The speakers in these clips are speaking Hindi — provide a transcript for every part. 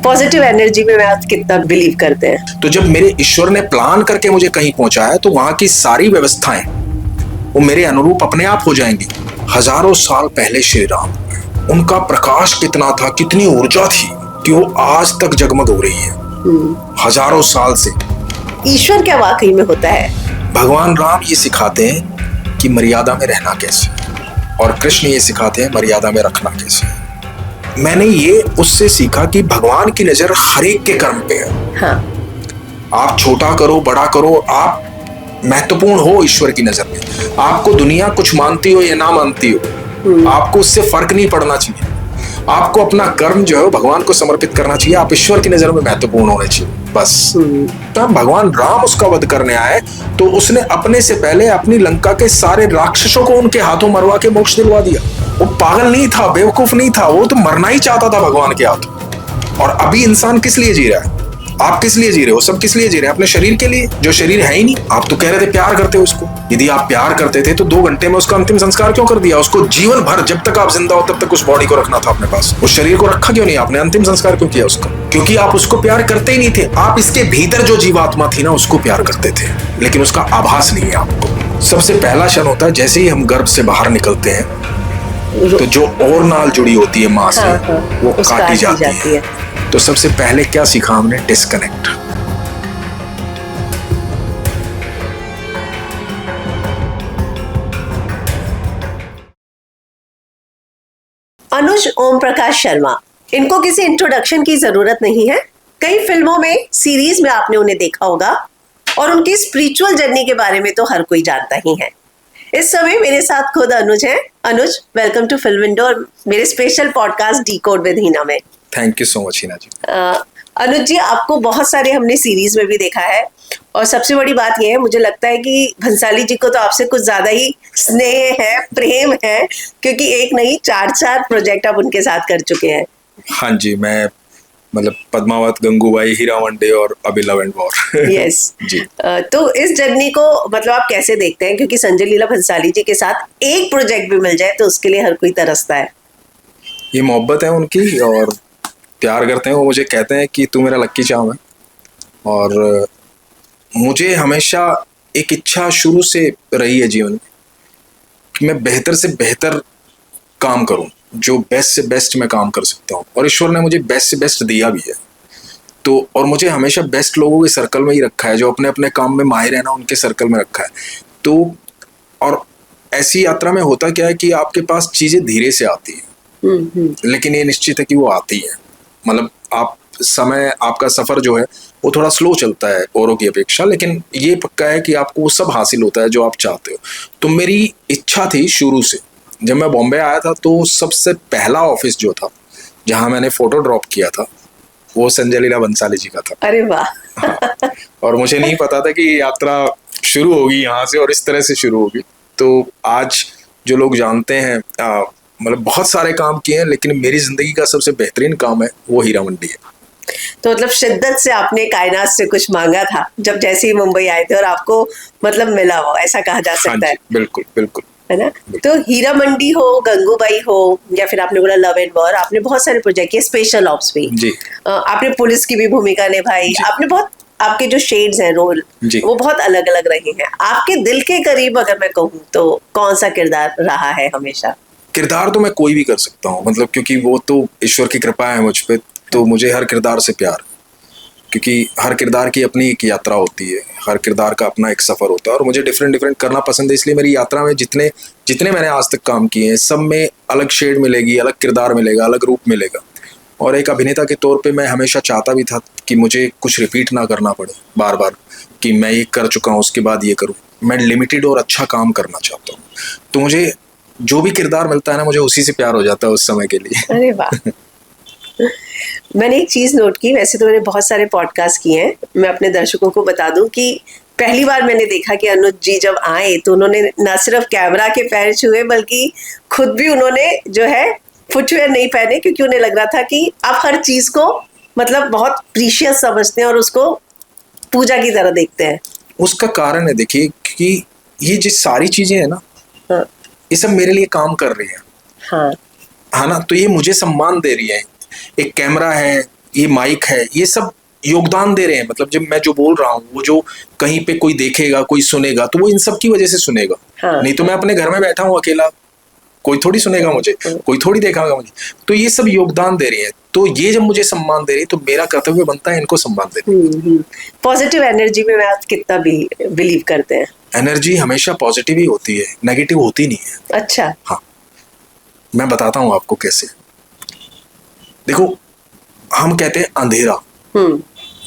पॉजिटिव एनर्जी में आप कितना बिलीव करते हैं? तो जब मेरे ईश्वर ने प्लान करके मुझे कहीं पहुंचाया तो वहां की सारी व्यवस्थाएं वो मेरे अनुरूप अपने आप हो जाएंगी। हजारों साल पहले श्री राम, उनका प्रकाश कितना था, कितनी ऊर्जा थी कि वो आज तक जगमग हो रही है हजारों साल से। ईश्वर क्या वाकई में होता है? भगवान राम ये सिखाते हैं कि मर्यादा में रहना कैसे, और कृष्ण ये सिखाते हैं मर्यादा में रखना कैसे। मैंने ये उससे सीखा कि भगवान की नजर हर एक के कर्म पे है। हाँ। आप छोटा करो बड़ा करो, आप महत्वपूर्ण हो ईश्वर की नजर में। आपको दुनिया कुछ मानती हो या ना मानती हो, आपको उससे फर्क नहीं पड़ना चाहिए। आपको अपना कर्म जो है भगवान को समर्पित करना चाहिए। आप ईश्वर की नजर में महत्वपूर्ण होने चाहिए, बस। तब भगवान राम उसका वध करने आए तो उसने अपने से पहले अपनी लंका के सारे राक्षसों को उनके हाथों मरवा के मोक्ष दिलवा दिया। वो पागल नहीं था, बेवकूफ नहीं था, वो तो मरना ही चाहता था भगवान के हाथों। और अभी इंसान किस लिए जी रहा है? आप किस लिए जी रहे हो? सब किस लिए जी रहे हैं? अपने शरीर के लिए, जो शरीर है ही नहीं। आप तो कह रहे थे प्यार करते हो उसको। यदि आप प्यार करते थे तो 2 घंटे में उसका अंतिम संस्कार क्यों कर दिया? उसको जीवन भर जब तक आप जिंदा हो तब तक उस बॉडी को रखना था अपने पास। उस शरीर को रखा क्यों नहीं आपने? अंतिम संस्कार क्यों किया उसका? क्योंकि आप उसको प्यार करते ही नहीं थे। आप इसके भीतर जो जीवात्मा थी ना, उसको प्यार करते थे, लेकिन उसका आभास नहीं है आपको। सबसे पहला क्षण होता है जैसे ही हम गर्भ से बाहर निकलते हैं तो जो और नाल जुड़ी होती है माँ से, वो काटी जाती है। तो सबसे पहले क्या सीखा हमने? डिस्कनेक्ट। अनुज ओम प्रकाश शर्मा, इनको किसी इंट्रोडक्शन की जरूरत नहीं है। कई फिल्मों में, सीरीज में आपने उन्हें देखा होगा, और उनकी स्पिरिचुअल जर्नी के बारे में तो हर कोई जानता ही है। इस समय मेरे साथ खुद अनुज हैं। अनुज, वेलकम टू फिल्म विंडो और मेरे स्पेशल पॉडकास्ट डिकोड विद हीना में। थैंक यू सो मच हीना जी। अनुज जी, आपको बहुत सारे हमने सीरीज में भी देखा है, और सबसे बड़ी बात यह है, मुझे लगता है कि भंसाली जी को तो आपसे कुछ ज्यादा ही स्नेह है, प्रेम है, क्योंकि एक नहीं 4 प्रोजेक्ट आप उनके साथ कर चुके हैं। हाँ जी, मैं मतलब पद्मावत, गंगूबाई, हीरा मंडे और अभी लव एंड वॉर। यस जी। तो इस जर्नी को मतलब आप कैसे देखते हैं? क्योंकि संजय लीला भंसाली जी के साथ एक प्रोजेक्ट भी मिल जाए तो उसके लिए हर कोई तरसता है। ये मोहब्बत है उनकी, और प्यार करते हैं। वो मुझे कहते हैं कि तू मेरा लक्की चार्म है, और मुझे हमेशा एक इच्छा शुरू से रही है जीवन में कि मैं बेहतर से बेहतर काम करूं, जो बेस्ट से बेस्ट मैं काम कर सकता हूं, और ईश्वर ने मुझे बेस्ट से बेस्ट दिया भी है। तो और मुझे हमेशा बेस्ट लोगों के सर्कल में ही रखा है, जो अपने अपने काम में माहिर है ना, उनके सर्कल में रखा है। तो और ऐसी यात्रा में होता क्या है कि आपके पास चीजें धीरे से आती है, लेकिन ये निश्चित है कि वो आती है। मतलब आप समय, आपका सफर जो है वो थोड़ा स्लो चलता है औरों की अपेक्षा, लेकिन ये पक्का है कि आपको वो सब हासिल होता है जो आप चाहते हो। तो मेरी इच्छा थी शुरू से। जब मैं बॉम्बे आया था तो सबसे पहला ऑफिस जो था जहां मैंने फोटो ड्रॉप किया था वो संजय लीला भंसाली जी का था। अरे वाह। हाँ। और मुझे नहीं पता था कि यात्रा शुरू होगी यहाँ से और इस तरह से शुरू होगी। तो आज जो लोग जानते हैं, मतलब बहुत सारे काम किए हैं, लेकिन मेरी जिंदगी का सबसे बेहतरीन काम है वो हीरा मंडी है। तो मतलब शिद्दत से आपने कायनात से कुछ मांगा था जब जैसे ही मुंबई आए थे, और आपको मतलब मिला वो, ऐसा कहा जा सकता है। बिल्कुल बिल्कुल, है ना? तो हीरा मंडी हो, गंगूबाई हो, या फिर आपने बोला लव एंड वॉर, आपने बहुत सारे प्रोजेक्ट किए, स्पेशल ऑप्स भी जी। आपने पुलिस की भी भूमिका निभाई। आपने बहुत, आपके जो शेड्स हैं रोल, वो बहुत अलग अलग रहे हैं। आपके दिल के करीब अगर मैं कहूँ तो कौन सा किरदार रहा है हमेशा? किरदार तो मैं कोई भी कर सकता हूँ, मतलब क्योंकि वो तो ईश्वर की कृपा है मुझ पे। तो मुझे हर किरदार से प्यार, क्योंकि हर किरदार की अपनी एक यात्रा होती है, हर किरदार का अपना एक सफर होता है, और मुझे डिफरेंट डिफरेंट करना पसंद है। इसलिए मेरी यात्रा में जितने जितने मैंने आज तक काम किए हैं, सब में अलग शेड मिलेगी, अलग किरदार मिलेगा, अलग रूप मिलेगा। और एक अभिनेता के तौर पे मैं हमेशा चाहता भी था कि मुझे कुछ रिपीट ना करना पड़े बार बार, कि मैं ये कर चुका हूँ उसके बाद ये करूँ। मैं लिमिटेड और अच्छा काम करना चाहता हूँ। तो मुझे जो भी किरदार मिलता है ना, मुझे उसी से प्यार हो जाता है उस समय के लिए। अरे वाह। मैंने एक चीज नोट की, वैसे तो मैंने बहुत सारे पॉडकास्ट किए हैं, मैं अपने दर्शकों को बता दूं कि पहली बार मैंने देखा कि अनुज जी जब आए तो उन्होंने न सिर्फ कैमरा के पैर छुए, बल्कि खुद भी उन्होंने जो है फुटवेयर नहीं पहने, क्योंकि उन्हें लग रहा था कि आप हर चीज को मतलब बहुत प्रीशियस समझते हैं और उसको पूजा की तरह देखते हैं। उसका कारण है, देखिए, कि ये जिस सारी चीजें है ना, हाँ। ये सब मेरे लिए काम कर रही है। हाँ। हाँ ना, तो ये मुझे सम्मान दे रही है। एक कैमरा है, ये माइक है, ये सब योगदान दे रहे हैं। मतलब जब मैं जो बोल रहा हूँ, वो जो कहीं पे कोई देखेगा, कोई सुनेगा, तो वो इन सब की वजह से सुनेगा। हाँ। नहीं तो मैं अपने घर में बैठा हूँ अकेला, कोई थोड़ी सुनेगा मुझे, कोई थोड़ी देखेगा मुझे। तो ये सब योगदान दे रही है, तो ये जब मुझे सम्मान दे रही है तो मेरा कर्तव्य बनता है इनको सम्मान देना। पॉजिटिव एनर्जी में आप कितना भी बिलीव करते हैं? एनर्जी हमेशा पॉजिटिव ही होती है, नेगेटिव होती नहीं है। अच्छा। हाँ, मैं बताता हूँ आपको कैसे। देखो, हम कहते हैं अंधेरा,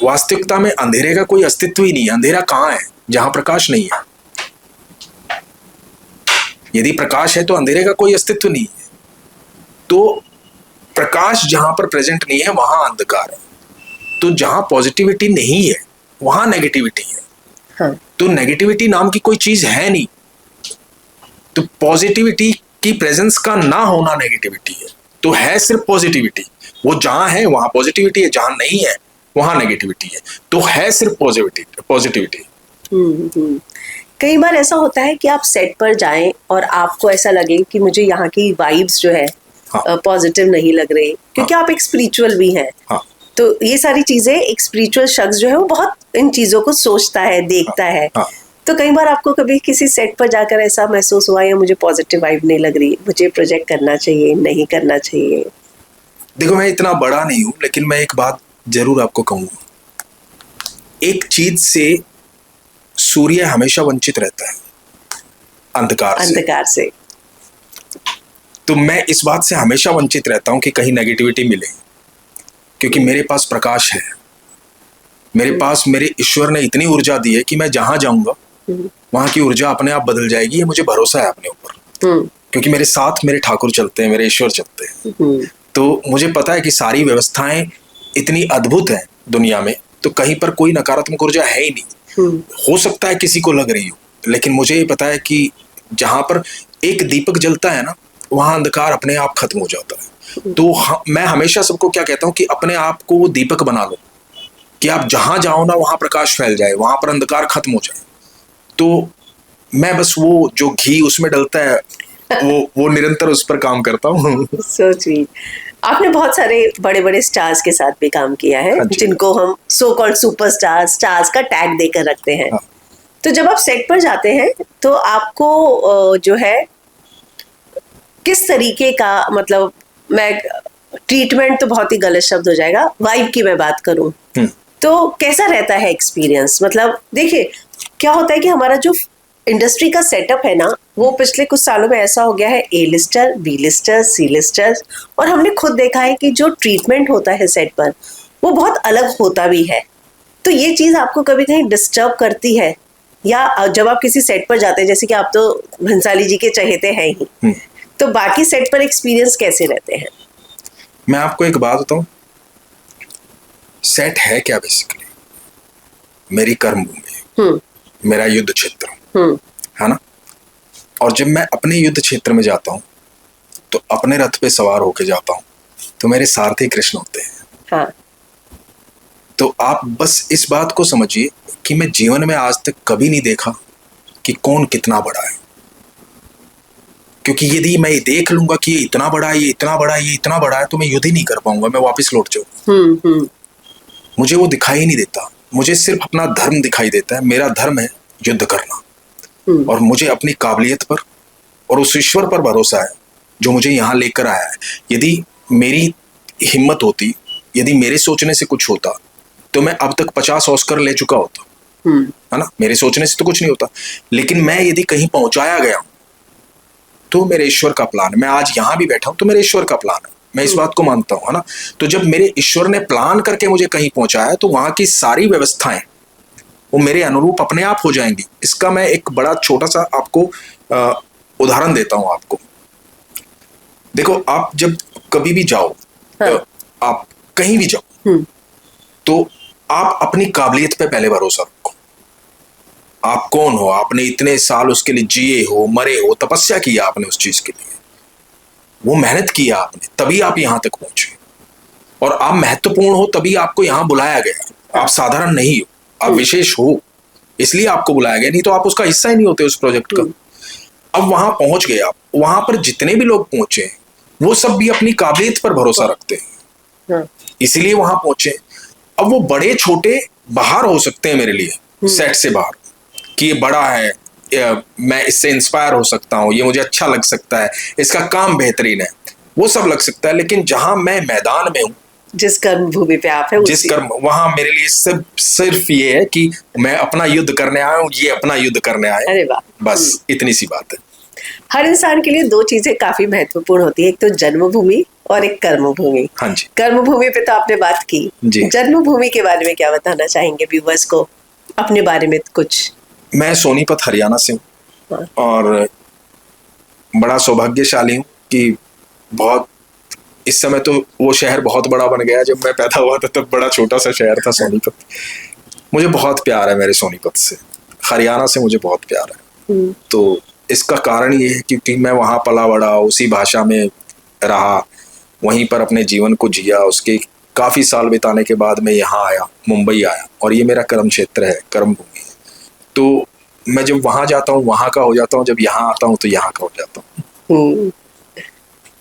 वास्तविकता में अंधेरे का कोई अस्तित्व ही नहीं है। अंधेरा कहाँ है? जहां प्रकाश नहीं है। यदि प्रकाश है तो अंधेरे का कोई अस्तित्व नहीं है। तो प्रकाश जहां पर प्रेजेंट नहीं है वहां अंधकार है। तो जहां पॉजिटिविटी नहीं है वहां नेगेटिविटी है। हाँ। तो नेगेटिविटी नाम की कोई चीज है नहीं। तो पॉजिटिविटी की प्रेजेंस का ना होना नेगेटिविटी है। तो है सिर्फ पॉजिटिविटी। वो जहां है वहां पॉजिटिविटी है, जहां नहीं है वहां नेगेटिविटी है। तो है सिर्फ पॉजिटिविटी। कई बार ऐसा होता है कि आप सेट पर जाएं और आपको ऐसा लगे कि मुझे यहाँ की वाइब्स जो है पॉजिटिव नहीं लग रही, क्योंकि आप एक स्पिरिचुअल भी हैं। तो ये सारी चीजें, एक स्पिरिचुअल शख्स जो है वो बहुत इन चीजों को सोचता है, देखता है। तो कई बार आपको कभी किसी सेट पर जाकर ऐसा महसूस हुआ या मुझे पॉजिटिव वाइब नहीं लग रही, मुझे प्रोजेक्ट करना चाहिए, नहीं करना चाहिए? देखो, मैं इतना बड़ा नहीं हूं, लेकिन मैं एक बात जरूर आपको कहूंगा। एक चीज से सूर्य हमेशा वंचित रहता है, अंधकार से। तो मैं इस बात से हमेशा वंचित रहता हूं कि कहीं नेगेटिविटी मिले, क्योंकि मेरे पास प्रकाश है। मेरे पास मेरे ईश्वर ने इतनी ऊर्जा दी है कि मैं जहां जाऊंगा वहां की ऊर्जा अपने आप बदल जाएगी। ये मुझे भरोसा है अपने ऊपर, क्योंकि मेरे साथ मेरे ठाकुर चलते हैं, मेरे ईश्वर चलते हैं। तो मुझे पता है कि सारी व्यवस्थाएं इतनी अद्भुत हैं दुनिया में, तो कहीं पर कोई नकारात्मक ऊर्जा है ही नहीं। हो सकता है किसी को लग रही हो, लेकिन मुझे ये पता है कि जहां पर एक दीपक जलता है ना, वहां अंधकार अपने आप खत्म हो जाता है। तो मैं हमेशा सबको क्या कहता हूँ कि अपने आप को वो दीपक बना लो, कि आप जहां जाओ ना वहां प्रकाश फैल जाए, वहां पर अंधकार खत्म हो जाए। तो मैं बस वो जो घी उसमें डलता है वो निरंतर उस पर काम करता हूँ। So sweet. आपने बहुत सारे बड़े बड़े स्टार्स के साथ भी काम किया है, जिनको हम सो कॉल्ड स्टार्स का टैग देकर रखते हैं। तो जब आप सेट पर जाते हैं तो आपको जो है किस तरीके का, मतलब मैं ट्रीटमेंट तो बहुत ही गलत शब्द हो जाएगा, वाइब की मैं बात करूं तो कैसा रहता है एक्सपीरियंस? मतलब देखिए, क्या होता है कि हमारा जो इंडस्ट्री का सेटअप है ना, वो पिछले कुछ सालों में ऐसा हो गया है, ए लिस्टर, बी लिस्टर, सी लिस्टर, और हमने खुद देखा है कि जो ट्रीटमेंट होता है सेट पर वो बहुत अलग होता भी है। तो ये चीज़ आपको कभी कहीं डिस्टर्ब करती है? या जब आप किसी सेट पर जाते हैं, जैसे कि आप तो भंसाली जी के चहेते हैं ही, तो बाकी सेट पर एक्सपीरियंस कैसे रहते हैं? मैं आपको एक बात बताऊं, सेट है क्या बेसिकली? मेरी कर्म भूमि, मेरा युद्ध क्षेत्र है ना। और जब मैं अपने युद्ध क्षेत्र में जाता हूँ तो अपने रथ पे सवार होके जाता हूँ, तो मेरे सारथी कृष्ण होते हैं। हाँ। तो आप बस इस बात को समझिए कि मैं जीवन में आज तक कभी नहीं देखा कि कौन कितना बड़ा है, क्योंकि यदि मैं देख लूंगा कि ये इतना बड़ा है, ये इतना बड़ा है, ये इतना बड़ा है, तो मैं युद्ध ही नहीं कर पाऊंगा, मैं वापस लौट जाऊंगा। मुझे वो दिखाई नहीं देता, मुझे सिर्फ अपना धर्म दिखाई देता है। मेरा धर्म है युद्ध करना, और मुझे अपनी काबिलियत पर और उस ईश्वर पर भरोसा है जो मुझे यहाँ लेकर आया है। यदि मेरी हिम्मत होती, यदि मेरे सोचने से कुछ होता, तो मैं अब तक 50 ऑस्कर ले चुका होता, है ना। मेरे सोचने से तो कुछ नहीं होता, लेकिन मैं यदि कहीं पहुंचाया गया हूं तो मेरे ईश्वर का प्लान है। मैं आज यहाँ भी बैठा हूं तो मेरे ईश्वर का प्लान है, मैं इस बात को मानता हूं, है ना। तो जब मेरे ईश्वर ने प्लान करके मुझे कहीं पहुंचाया, तो वहां की सारी व्यवस्थाएं वो मेरे अनुरूप अपने आप हो जाएंगी। इसका मैं एक बड़ा छोटा सा आपको उदाहरण देता हूं आपको। देखो, आप जब कभी भी जाओ, आप कहीं भी जाओ, तो आप अपनी काबिलियत पे पहले भरोसा रखो। आप कौन हो? आपने इतने साल उसके लिए जिए हो, मरे हो, तपस्या किया आपने उस चीज के लिए, वो मेहनत किया आपने, तभी आप यहां तक पहुंचे। और आप महत्वपूर्ण हो तभी आपको यहां बुलाया गया। आप साधारण नहीं हो, आप विशेष हो, इसलिए आपको बुलाया गया, नहीं तो आप उसका हिस्सा ही नहीं होते उस प्रोजेक्ट का। अब वहां पहुंच गए आप, वहां पर जितने भी लोग पहुंचे वो सब भी अपनी काबिलियत पर भरोसा रखते हैं। इसीलिए वहां पहुंचे। अब वो बड़े छोटे बाहर हो सकते हैं मेरे लिए, सेट से बाहर, कि ये बड़ा है, मैं इससे इंस्पायर हो सकता हूँ, ये मुझे अच्छा लग सकता है, इसका काम बेहतरीन है, वो सब लग सकता है। लेकिन जहां मैं मैदान में हूँ, जिस कर्म भूमि पे आप है, जिस कर्म, वहां मेरे लिए सिर्फ ये है कि मैं अपना युद्ध करने आया हूँ, ये अपना युद्ध करने आए। अरे वाह, बस इतनी सी बात है। हर इंसान के लिए दो चीजें काफी महत्वपूर्ण होती है, एक तो जन्मभूमि और एक कर्मभूमि। हाँ जी। कर्मभूमि पे तो आपने बात की, जी। जन्मभूमि के बारे में क्या बताना चाहेंगे व्यूवर्स को, अपने बारे में कुछ? मैं सोनीपत हरियाणा से हूँ, हाँ। और बड़ा सौभाग्यशाली हूँ कि बहुत, इस समय तो वो शहर बहुत बड़ा बन गया, जब मैं पैदा हुआ था तब बड़ा छोटा सा शहर था सोनीपत। मुझे बहुत प्यार है मेरे सोनीपत से, हरियाणा से मुझे बहुत प्यार है। तो इसका कारण ये है क्योंकि मैं वहाँ पला बड़ा, उसी भाषा में रहा, वहीं पर अपने जीवन को जिया। उसके काफ़ी साल बिताने के बाद मैं यहाँ आया, मुंबई आया, और ये मेरा कर्म क्षेत्र है, कर्म भूमि है। तो मैं जब वहाँ जाता हूँ वहाँ का हो जाता हूँ, जब यहाँ आता हूँ तो यहाँ का हो जाता हूँ।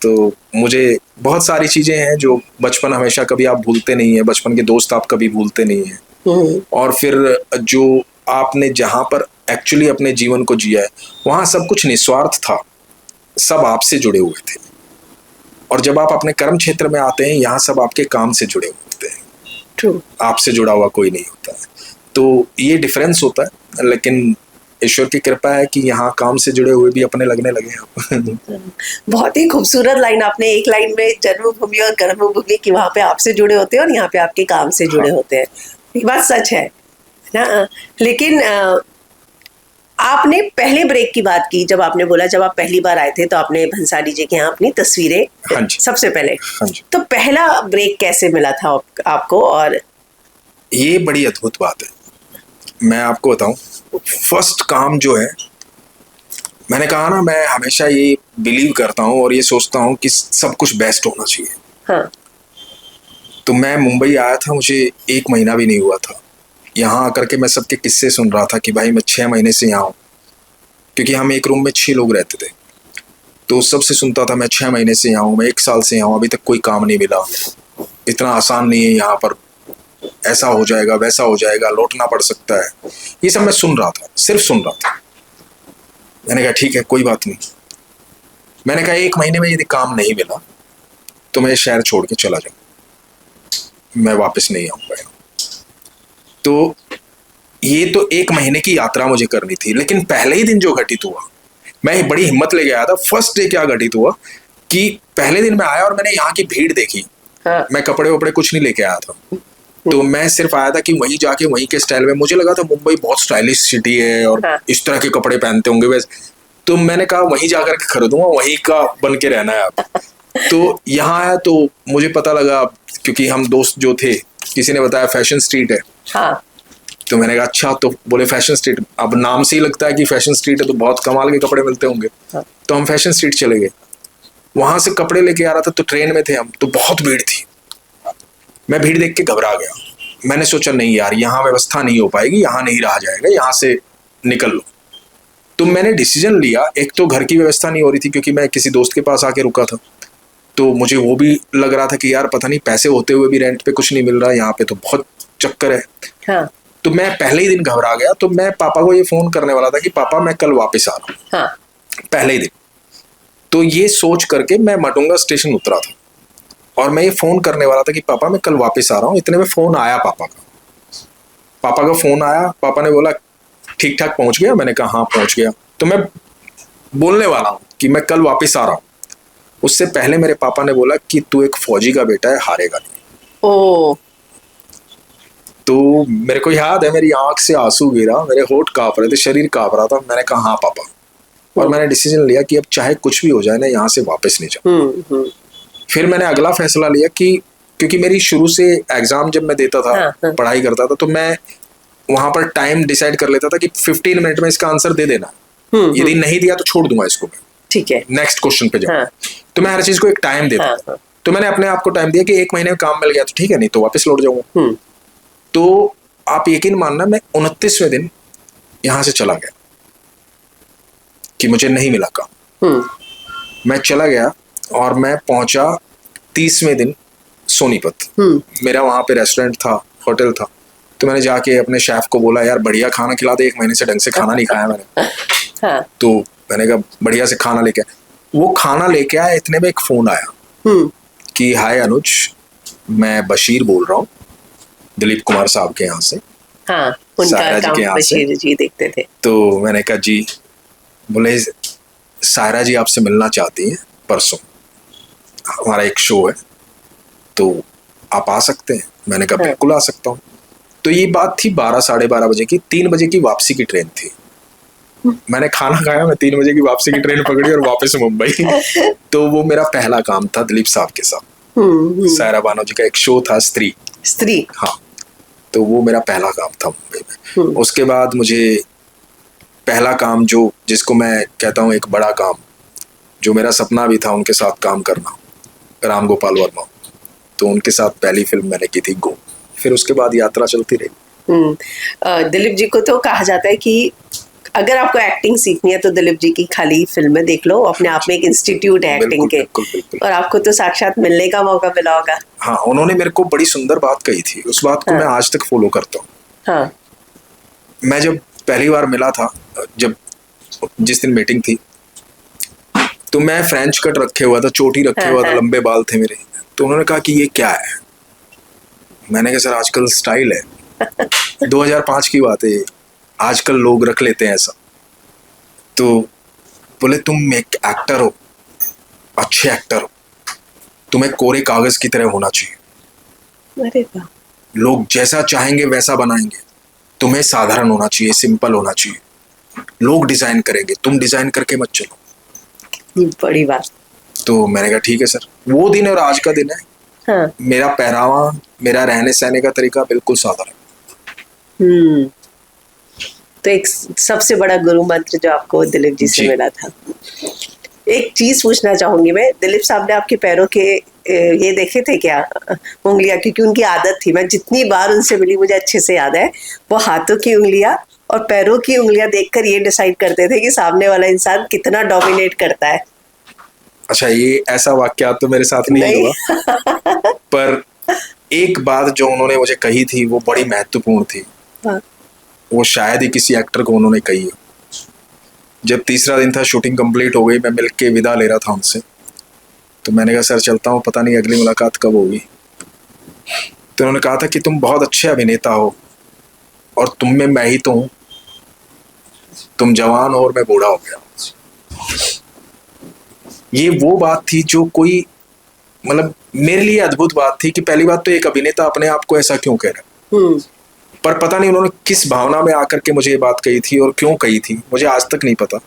तो मुझे बहुत सारी चीज़ें हैं जो बचपन हमेशा कभी आप भूलते नहीं है, बचपन के दोस्त आप कभी भूलते नहीं है, और फिर जो आपने जहाँ पर एक्चुअली अपने जीवन को जिया है, वहाँ सब कुछ निस्वार्थ था, सब आपसे जुड़े हुए थे। और जब आप अपने कर्म क्षेत्र में आते हैं, यहाँ सब आपके काम से जुड़े हुए होते हैं। True. आपसे जुड़ा हुआ कोई नहीं होता है। तो ये डिफरेंस होता है, लेकिन ईश्वर की कृपा है कि यहाँ काम से जुड़े हुए भी अपने लगने लगे हैं। बहुत ही खूबसूरत लाइन आपने एक लाइन में जन्मभूमि और कर्मभूमि की, वहाँ पे आपसे जुड़े होते हैं और यहाँ पे आपके काम से जुड़े होते हैं। ये बात सच है ना। लेकिन आपने पहले ब्रेक की बात की, जब आपने बोला जब आप पहली बार आए थे तो आपने भंसाली जी के यहाँ अपनी तस्वीरें, हाँ जी, सबसे पहले। हाँ जी। तो पहला ब्रेक कैसे मिला था आपको? और ये बड़ी अद्भुत बात है, मैं आपको बताऊं। फर्स्ट काम जो है, मैंने कहा ना, मैं हमेशा ये बिलीव करता हूँ और ये सोचता हूँ कि सब कुछ बेस्ट होना चाहिए। हाँ। तो मैं मुंबई आया था, मुझे 1 महीना भी नहीं हुआ था। यहाँ आकर के मैं सबके किस्से सुन रहा था कि भाई मैं 6 महीने से यहाँ हूँ, क्योंकि हम एक रूम में 6 लोग रहते थे। तो सबसे सुनता था मैं 6 महीने से यहाँ हूँ, मैं 1 साल से यहाँ हूँ, अभी तक कोई काम नहीं मिला, इतना आसान नहीं है यहाँ पर, ऐसा हो जाएगा, वैसा हो जाएगा, लौटना पड़ सकता है। ये सब मैं सुन रहा था, सिर्फ सुन रहा था। मैंने कहा ठीक है, कोई बात नहीं। मैंने कहा 1 महीने में यदि काम नहीं मिला तो मैं शहर छोड़ के चला जाऊँ, मैं वापस नहीं आऊँगा। तो ये तो 1 महीने की यात्रा मुझे करनी थी। लेकिन पहले ही दिन जो घटित हुआ, मैं बड़ी हिम्मत लेके आया था। फर्स्ट डे क्या घटित हुआ कि पहले दिन मैं आया और मैंने यहाँ की भीड़ देखी। हाँ। मैं कपड़े वपड़े कुछ नहीं लेके आया था, तो मैं सिर्फ आया था कि वहीं जाके वहीं के स्टाइल में, मुझे लगा था मुंबई बहुत स्टाइलिश सिटी है और हाँ। इस तरह के कपड़े पहनते होंगे वैसे, तो मैंने कहा वहीं जाकर के खरीदूंगा, वहीं का बन के रहना है आप। तो यहाँ आया तो मुझे पता लगा, क्योंकि हम दोस्त जो थे, किसी ने बताया फैशन स्ट्रीट है। हाँ। तो मैंने कहा अच्छा, तो बोले फैशन स्ट्रीट, अब नाम से ही लगता है कि फैशन स्ट्रीट है तो बहुत कमाल के कपड़े मिलते होंगे। हाँ। तो हम फैशन स्ट्रीट चले गए, वहां से कपड़े लेके आ रहा था, तो ट्रेन में थे हम, तो बहुत भीड़ थी। मैं भीड़ देख के घबरा गया। मैंने सोचा नहीं यार, यहाँ व्यवस्था नहीं हो पाएगी, यहाँ नहीं रहा जाएगा, यहाँ से निकल लो। तो मैंने डिसीजन लिया, एक तो घर की व्यवस्था नहीं हो रही थी क्योंकि मैं किसी दोस्त के पास आके रुका था, तो मुझे वो भी लग रहा था कि यार पता नहीं, पैसे होते हुए भी रेंट पे कुछ नहीं मिल रहा, यहाँ पे तो बहुत चक्कर है। हाँ। तो मैं पहले ही दिन घबरा गया। तो मैं पापा को ये फोन करने वाला था कि पापा मैं कल वापस आ रहा हूँ। हाँ। पहले ही दिन। तो ये सोच करके मैं माटुंगा स्टेशन उतरा था और मैं ये फोन करने वाला था कि पापा मैं कल वापस आ रहा हूँ। इतने में फोन आया पापा का फोन आया। पापा ने बोला ठीक ठाक पहुंच गया? मैंने कहा हाँ पहुंच गया। तो मैं बोलने वाला हूँ कि मैं कल वापस आ रहा हूँ, उससे पहले मेरे पापा ने बोला कि तू एक फौजी का बेटा है, हारेगा नहीं। ओ। तो मेरे को याद है, मेरी आंख से आंसू गिरा, मेरे होठ कांप रहे थे, शरीर कांप रहा था। मैंने कहा हाँ पापा, और मैंने डिसीजन लिया कि अब चाहे कुछ भी हो जाए ना, यहाँ से वापस नहीं जाऊँ। फिर मैंने अगला फैसला लिया कि क्योंकि मेरी शुरू से एग्जाम जब मैं देता था, हाँ। पढ़ाई करता था, तो मैं वहां पर टाइम डिसाइड कर लेता था कि 15 मिनट में इसका आंसर दे देना, यदि नहीं दिया तो छोड़ दूंगा इसको, मैं ठीक है, नेक्स्ट क्वेश्चन पे जाऊँ। हाँ। तो मैं हर चीज को एक टाइम देता था। तो मैंने अपने आप को टाइम दिया कि 1 महीने में काम मिल गया तो ठीक है, नहीं तो वापस लौट जाऊंगा। तो आप यकीन मानना, मैं 29वें दिन यहां से चला गया कि मुझे नहीं मिला काम। मैं चला गया और मैं पहुंचा 30वें दिन सोनीपत। मेरा वहाँ पे रेस्टोरेंट था, होटल था, तो मैंने जाके अपने शेफ को बोला यार बढ़िया खाना खिला दे, 1 महीने से ढंग से खाना नहीं खाया मैंने। हाँ। तो मैंने कहा बढ़िया से खाना लेके आया। वो खाना लेके आया, इतने में एक फोन आया कि हाय अनुज, मैं बशीर बोल रहा हूँ दिलीप कुमार साहब के यहाँ से। हाँ, उनका काम बशीर जी देखते थे। तो मैंने कहा जी, बोले सायरा जी आपसे मिलना चाहती हैं परसों, हमारा एक शो है तो आप आ सकते हैं। मैंने कहा बिल्कुल आ सकता हूँ। तो ये बात थी 12 साढ़े 12 बजे की, 3 बजे की वापसी की ट्रेन थी। मैंने खाना खाया, मैं 3 बजे की वापसी की ट्रेन पकड़ी और वापस मुंबई। तो वो मेरा पहला काम था दिलीप साहब के साथ। सायरा बानो जी का एक शो था स्त्री। हाँ, तो वो मेरा पहला काम था मुंबई में। उसके बाद मुझे पहला काम जिसको मैं कहता हूँ एक बड़ा काम, जो मेरा सपना भी था उनके साथ काम करना, राम गोपाल वर्मा, तो उनके साथ पहली फिल्म मैंने की थी गो। फिर उसके बाद यात्रा चलती रही। दिलीप जी को तो कहा जाता है कि अगर आपको एक्टिंग सीखनी है तो दिलीप जी की खाली फिल्में देख लो, अपने आप में एक इंस्टीट्यूट है एक्टिंग के। बिल्कुल। और आपको तो साक्षात मिलने का मौका मिला होगा। हाँ, उन्होंने मेरे को बड़ी सुंदर बात कही थी, उस बात को मैं आज तक फॉलो करता हूँ। हाँ। मैं जब पहली बार मिला था, जिस दिन मीटिंग थी, तो मैं फ्रेंच कट रखे हुआ था, चोटी रखे हुआ था, लंबे बाल थे मेरे। तो उन्होंने कहा कि ये क्या है। मैंने कहा सर आजकल स्टाइल है। 2005 की बात है, आजकल लोग रख लेते हैं ऐसा। तो बोले तुम एक एक्टर हो, अच्छे एक्टर हो, तुम्हें कोरे कागज की तरह होना चाहिए। अरे वाह। लोग जैसा चाहेंगे वैसा बनाएंगे, तुम्हें साधारण होना चाहिए, सिंपल होना चाहिए। लोग डिजाइन करेंगे, तुम डिजाइन करके मत चलो। कितनी बड़ी बात। तो मैंने कहा ठीक है सर। वो दिन और आज का दिन है। हाँ। मेरा पहरावा, मेरा रहने सहने का तरीका बिल्कुल साधारण। तो एक सबसे बड़ा गुरु मंत्र जो आपको दिलीप जी से मिला था। एक चीज पूछना चाहूंगी मैं, दिलीप साहब ने आपके पैरों के ये देखे थे क्या उंगलियां? क्योंकि उनकी आदत थी, मैं जितनी बार उनसे मिली मुझे अच्छे से याद है, वो हाथों की उंगलियां और पैरों की उंगलियां देखकर ये डिसाइड करते थे कि सामने वाला इंसान कितना डोमिनेट करता है। अच्छा, ये ऐसा वाकया तो मेरे साथ नहीं हुआ। पर एक बात जो उन्होंने मुझे कही थी वो बड़ी महत्वपूर्ण थी। वो शायद ही किसी एक्टर को उन्होंने कही है। जब तीसरा दिन था, शूटिंग कंप्लीट हो गई, मैं मिल के विदा ले रहा था उनसे, तो मैंने कहा सर चलता हूँ, पता नहीं अगली मुलाकात कब होगी। तो उन्होंने कहा था कि तुम बहुत अच्छे अभिनेता हो और तुम में मैं ही तो हूँ, तुम जवान हो और मैं बूढ़ा हो गया। ये वो बात थी जो कोई, मतलब मेरे लिए अद्भुत बात थी कि पहली बात तो एक अभिनेता अपने आप को ऐसा क्यों कह रहा है। पर पता नहीं उन्होंने किस भावना में आकर के मुझे ये बात कही थी और क्यों कही थी, मुझे आज तक नहीं पता,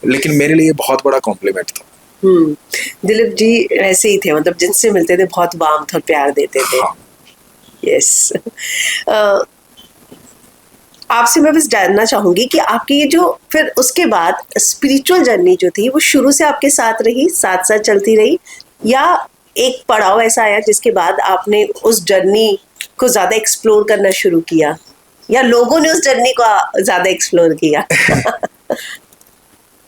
लेकिन मेरे लिए बहुत बड़ा कॉम्प्लीमेंट था। दिलीप जी ऐसे ही थे, मतलब जिनसे मिलते थे बहुत वार्मथ और प्यार देते थे। हाँ। यस। आपसे मैं बस जानना चाहूंगी कि आपकी ये जो फिर उसके बाद स्पिरिचुअल जर्नी जो थी वो शुरू से आपके साथ रही, साथ साथ चलती रही, या एक पड़ाव ऐसा आया जिसके बाद आपने उस जर्नी को ज्यादा एक्सप्लोर करना शुरू किया, या लोगों ने उस जर्नी को ज्यादा एक्सप्लोर किया?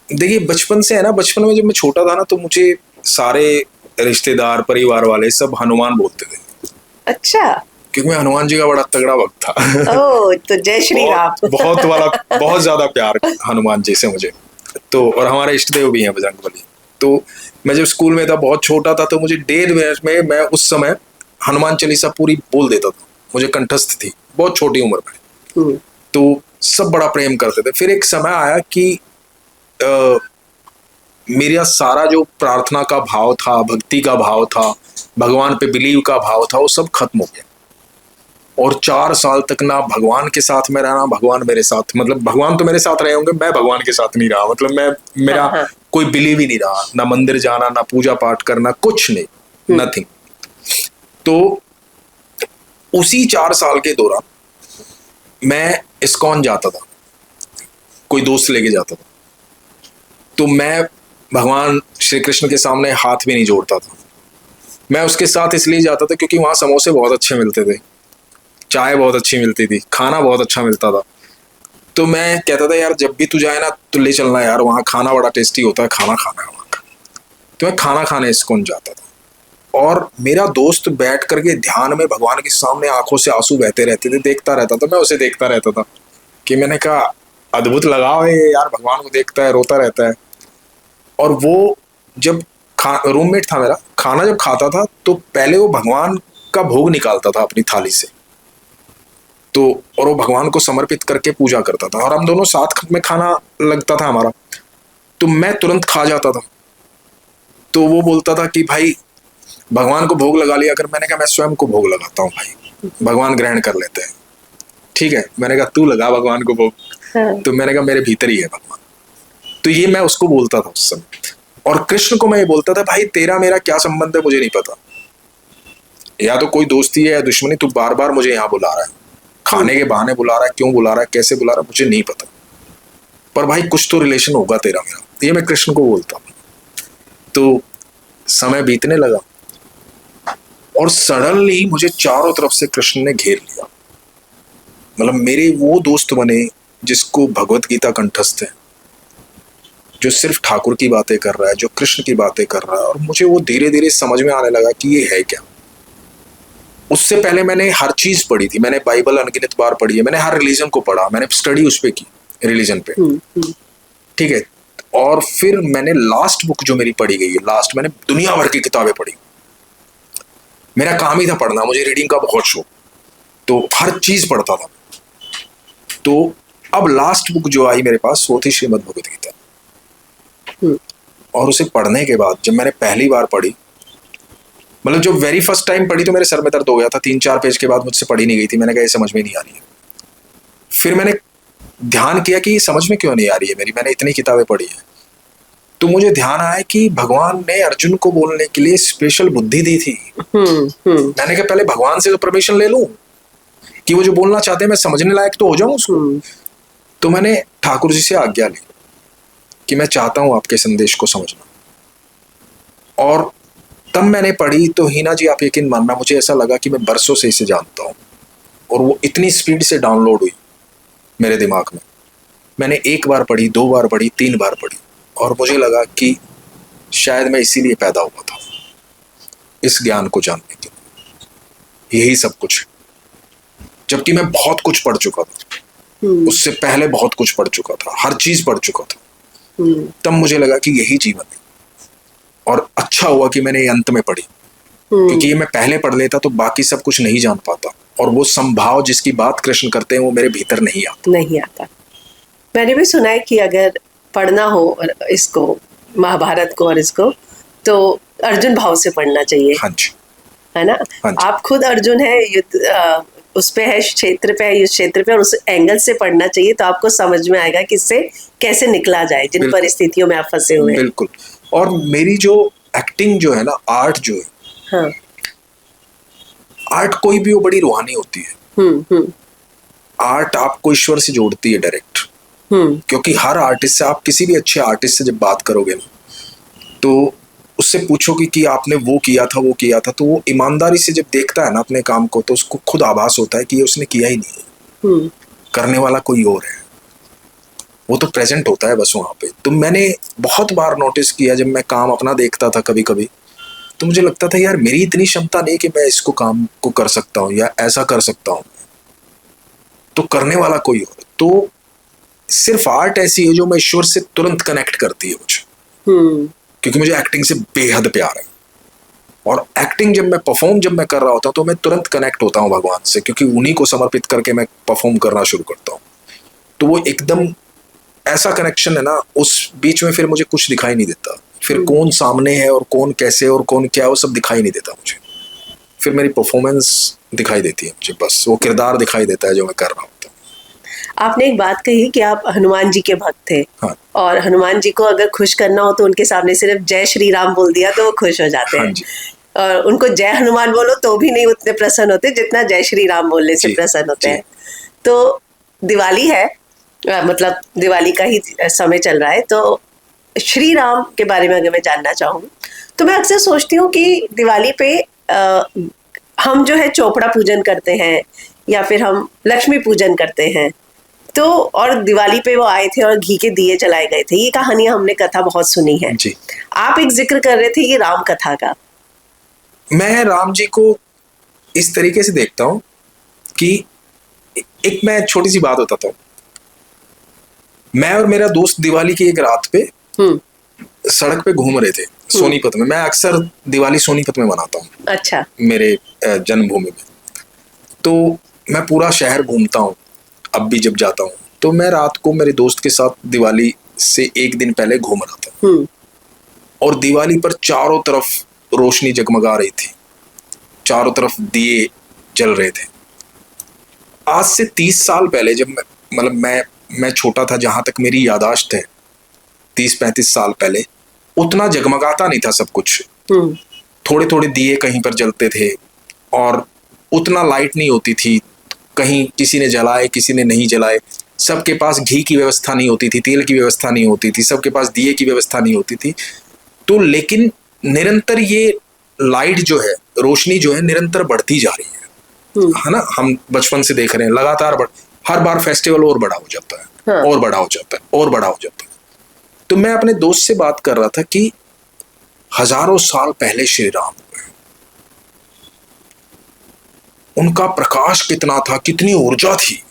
देखिए, बचपन से है ना, बचपन में जब मैं छोटा था ना, तो मुझे सारे रिश्तेदार, परिवार वाले सब हनुमान बोलते थे। अच्छा। क्योंकि मैं हनुमान जी का बड़ा तगड़ा भक्त था। ओह, तो जय श्री राम। बहुत ज्यादा प्यार हनुमान जी से मुझे। तो और हमारे इष्ट देव भी हैं बजरंगबली। तो मैं जब स्कूल में था, बहुत छोटा था, तो मुझे 1.5 मिनट में मैं उस समय हनुमान चालीसा पूरी बोल देता था, मुझे कंठस्थ थी, बहुत छोटी उम्र में। तो सब बड़ा प्रेम करते थे। फिर एक समय आया कि मेरा सारा जो प्रार्थना का भाव था, भक्ति का भाव था, भगवान पे बिलीव का भाव था, वो सब खत्म हो गया। और 4 साल तक ना भगवान के साथ में रहना, भगवान मेरे साथ, मतलब भगवान तो मेरे साथ रहे होंगे, मैं भगवान के साथ नहीं रहा। मतलब मेरा कोई बिलीव ही नहीं रहा, ना मंदिर जाना, ना पूजा पाठ करना, कुछ नहीं, नथिंग। तो उसी 4 साल के दौरान मैं इस्कॉन जाता था, कोई दोस्त लेके जाता था, तो मैं भगवान श्री कृष्ण के सामने हाथ भी नहीं जोड़ता था। मैं उसके साथ इसलिए जाता था क्योंकि वहां समोसे बहुत अच्छे मिलते थे, चाय बहुत अच्छी मिलती थी, खाना बहुत अच्छा मिलता था। तो मैं कहता था यार जब भी तू जाए ना तो ले चलना यार, वहाँ खाना बड़ा टेस्टी होता है, खाना खाना है वहाँ का। तो मैं खाना खाने इस्कॉन जाता था। और मेरा दोस्त बैठ करके ध्यान में भगवान के सामने आंखों से आंसू बहते रहते थे, देखता रहता था, मैं उसे देखता रहता था कि मैंने कहा अद्भुत लगाव है ये यार, भगवान को देखता है रोता रहता है। और वो जब रूममेट था मेरा, खाना जब खाता था तो पहले वो भगवान का भोग निकालता था अपनी थाली से, तो और वो भगवान को समर्पित करके पूजा करता था, और हम दोनों साथ में खाना लगता था हमारा, तो मैं तुरंत खा जाता था। तो वो बोलता था कि भाई भगवान को भोग लगा लिया कर। मैंने कहा मैं स्वयं को भोग लगाता हूँ भाई, भगवान ग्रहण कर लेते हैं। ठीक है, मैंने कहा तू लगा भगवान को भोग। हाँ। तो मैंने कहा मेरे भीतर ही है भगवान। तो ये मैं उसको बोलता था उस समय, और कृष्ण को मैं ये बोलता था भाई तेरा मेरा क्या संबंध है मुझे नहीं पता, या तो कोई दोस्ती है या दुश्मनी, तू बार बार मुझे यहाँ बुला रहा है, खाने के बहाने बुला रहा है, क्यों बुला रहा है, कैसे बुला रहा है, मुझे नहीं पता, पर भाई कुछ तो रिलेशन होगा तेरा मेरा। ये मैं कृष्ण को बोलता हूँ। तो समय बीतने लगा और सडनली मुझे चारों तरफ से कृष्ण ने घेर लिया। मतलब मेरे वो दोस्त बने जिसको भगवत गीता कंठस्थ है, जो सिर्फ ठाकुर की बातें कर रहा है, जो कृष्ण की बातें कर रहा है, और मुझे वो धीरे धीरे समझ में आने लगा कि ये है क्या। उससे पहले मैंने हर चीज पढ़ी थी, मैंने बाइबल अनगिनत बार पढ़ी है, मैंने हर रिलीजन को पढ़ा, मैंने स्टडी उस पे की, रिलीजन पे। ठीक है, और फिर मैंने लास्ट बुक जो मेरी पढ़ी गई है, लास्ट मैंने दुनिया भर की किताबें पढ़ी। मेरा काम ही था पढ़ना, मुझे रीडिंग का बहुत शौक, तो हर चीज पढ़ता था। तो अब लास्ट बुक जो आई मेरे पास वो थी श्रीमद् भगवत गीता। और उसे पढ़ने के बाद जब मैंने पहली बार पढ़ी, मतलब जो वेरी फर्स्ट टाइम पढ़ी तो मेरे सर में दर्द हो गया था, 3-4 पेज के बाद मुझसे पढ़ी नहीं गई थी। मैंने कहा ये समझ में नहीं आ रही है। फिर मैंने ध्यान किया कि ये समझ में क्यों नहीं आ रही है मेरी, मैंने इतनी किताबें पढ़ी है। तो मुझे ध्यान आया कि भगवान ने अर्जुन को बोलने के लिए स्पेशल बुद्धि दी थी। मैंने कहा पहले भगवान से तो परमिशन ले लूं कि वो जो बोलना चाहते हैं मैं समझने लायक तो हो जाऊं उसको। तो मैंने ठाकुर जी से आज्ञा ली कि मैं चाहता हूं आपके संदेश को समझना। और तब मैंने पढ़ी तो हीना जी आप यकीन मानना, मुझे ऐसा लगा कि मैं बरसों से इसे जानता हूं, और वो इतनी स्पीड से डाउनलोड हुई मेरे दिमाग में। मैंने 1 बार पढ़ी, 2 बार पढ़ी, 3 बार पढ़ी, और मुझे लगा कि शायद मैं इसीलिए पैदा हुआ था, इस ज्ञान को जानने के लिए, यही सब कुछ। जबकि मैं बहुत कुछ पढ़ चुका था, उससे पहले बहुत कुछ पढ़ चुका था, हर चीज पढ़ चुका था। तब मुझे लगा कि यही जीवन है, और अच्छा हुआ कि मैंने ये अंत में पढ़ी, क्योंकि ये मैं पहले पढ़ लेता तो बाकी सब कुछ नहीं जान पाता, और वो संभाव जिसकी बात कृष्ण करते हैं वो मेरे भीतर नहीं आता। मैंने भी सुना है कि अगर पढ़ना हो इसको, महाभारत को और इसको, तो अर्जुन भाव से पढ़ना चाहिए। हाँ जी, है ना? हाँ जी। आप खुद अर्जुन है, युद्ध उस पे है, क्षेत्र पे है, युद्ध क्षेत्र पे, और उस एंगल से पढ़ना चाहिए तो आपको समझ में आएगा कि इससे कैसे निकला जाए जिन परिस्थितियों में आप फंसे हुए हैं। बिल्कुल। और मेरी जो एक्टिंग जो है ना, आर्ट जो है, हाँ, आर्ट कोई भी वो बड़ी रूहानी होती है। आर्ट आपको ईश्वर से जोड़ती है डायरेक्ट, क्योंकि हर आर्टिस्ट से, आप किसी भी अच्छे आर्टिस्ट से जब बात करोगे ना, तो उससे पूछोगे कि आपने वो किया था, तो वो ईमानदारी से जब देखता है ना अपने काम को, तो उसको खुद आभास होता है कि ये उसने किया ही नहीं है, करने वाला कोई और है, वो तो प्रेजेंट होता है बस वहां पे। तो मैंने बहुत बार नोटिस किया, जब मैं काम अपना देखता था कभी कभी, तो मुझे लगता था यार मेरी इतनी क्षमता नहीं कि मैं इसको काम को कर सकता हूँ या ऐसा कर सकता हूँ, तो करने वाला कोई और। तो सिर्फ आर्ट ऐसी है जो मैं ईश्वर से तुरंत कनेक्ट करती है मुझे, क्योंकि मुझे एक्टिंग से बेहद प्यार है, और एक्टिंग जब मैं कर रहा होता हूँ तो मैं तुरंत कनेक्ट होता हूँ भगवान से, क्योंकि उन्हीं को समर्पित करके मैं परफॉर्म करना शुरू करता हूँ। तो वो एकदम ऐसा कनेक्शन है ना, उस बीच में फिर मुझे कुछ दिखाई नहीं देता, फिर कौन सामने है और कौन कैसे और कौन क्या है वो सब दिखाई नहीं देता मुझे, फिर मेरी परफॉर्मेंस दिखाई देती है मुझे, बस वो किरदार दिखाई देता है जो मैं कर रहा होता हूँ। आपने एक बात कही कि आप हनुमान जी के भक्त थे। हाँ। और हनुमान जी को अगर खुश करना हो तो उनके सामने सिर्फ जय श्री राम बोल दिया तो वो खुश हो जाते हैं। हाँ जी। और उनको जय हनुमान बोलो तो भी नहीं उतने प्रसन्न होते जितना जय श्री राम बोलने से प्रसन्न होते हैं। तो दिवाली है, मतलब दिवाली का ही समय चल रहा है, तो श्री राम के बारे में अगर मैं जानना चाहूँ तो मैं अक्सर सोचती हूँ कि दिवाली पे हम जो है चोपड़ा पूजन करते हैं या फिर हम लक्ष्मी पूजन करते हैं, तो और दिवाली पे वो आए थे और घी के दिए जलाए गए थे। ये कहानियां हमने कथा बहुत सुनी है जी। आप एक जिक्र कर रहे थे ये राम कथा का, मैं राम जी को इस तरीके से देखता हूं कि एक मैं छोटी सी बात बताता हूँ। मैं और मेरा दोस्त दिवाली की एक रात पे सड़क पे घूम रहे थे सोनीपत में। मैं अक्सर दिवाली सोनीपत में मनाता हूँ। अच्छा। मेरे जन्मभूमि में। तो मैं पूरा शहर घूमता हूँ अब भी जब जाता हूँ। तो मैं रात को मेरे दोस्त के साथ दिवाली से एक दिन पहले घूम रहा था और दिवाली पर चारों तरफ रोशनी जगमगा रही थी, चारों तरफ दिए जल रहे थे। आज से 30 साल पहले जब मैं छोटा था, जहां तक मेरी याददाश्त है, 30-35 साल पहले उतना जगमगाता नहीं था सब कुछ। थोड़े थोड़े दिए कहीं पर जलते थे और उतना लाइट नहीं होती थी। कहीं किसी ने जलाए, किसी ने नहीं जलाए। सबके पास घी की व्यवस्था नहीं होती थी, तेल की व्यवस्था नहीं होती थी, सबके पास दिए की व्यवस्था नहीं होती थी। तो लेकिन निरंतर ये लाइट जो है, रोशनी जो है, निरंतर बढ़ती जा रही है ना। हम बचपन से देख रहे हैं लगातार हर बार फेस्टिवल और बड़ा हो जाता है। हाँ। और बड़ा हो जाता है और बड़ा हो जाता है। तो मैं अपने दोस्त से बात कर रहा था कि हजारों साल पहले श्री राम हुए, उनका प्रकाश कितना था, कितनी ऊर्जा थी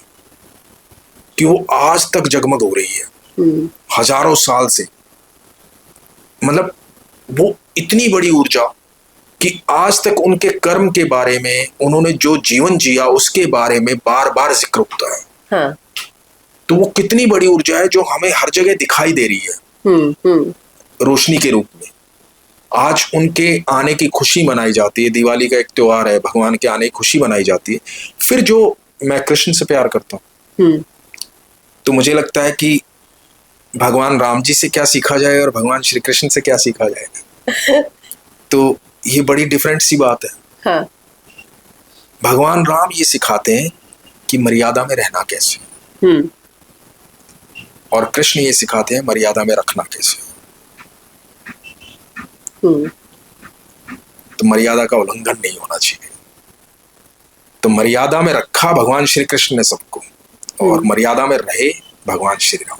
कि वो आज तक जगमग हो रही है हजारों साल से। मतलब वो इतनी बड़ी ऊर्जा कि आज तक उनके कर्म के बारे में, उन्होंने जो जीवन जिया उसके बारे में बार बार जिक्र होता है। हाँ। तो वो कितनी बड़ी ऊर्जा है जो हमें हर जगह दिखाई दे रही है रोशनी के रूप में। आज उनके आने की खुशी मनाई जाती है। दिवाली का एक त्योहार है, भगवान के आने की खुशी मनाई जाती है। फिर जो मैं कृष्ण से प्यार करता हूँ तो मुझे लगता है कि भगवान राम जी से क्या सीखा जाए और भगवान श्री कृष्ण से क्या सीखा जाए। तो ये बड़ी डिफरेंट सी बात है। हाँ। भगवान राम ये सिखाते हैं कि मर्यादा में रहना कैसे, और कृष्ण ये सिखाते हैं मर्यादा में रखना कैसे। तो मर्यादा का उल्लंघन नहीं होना चाहिए। तो मर्यादा में रखा भगवान श्री कृष्ण ने सबको, और मर्यादा में रहे भगवान श्री राम।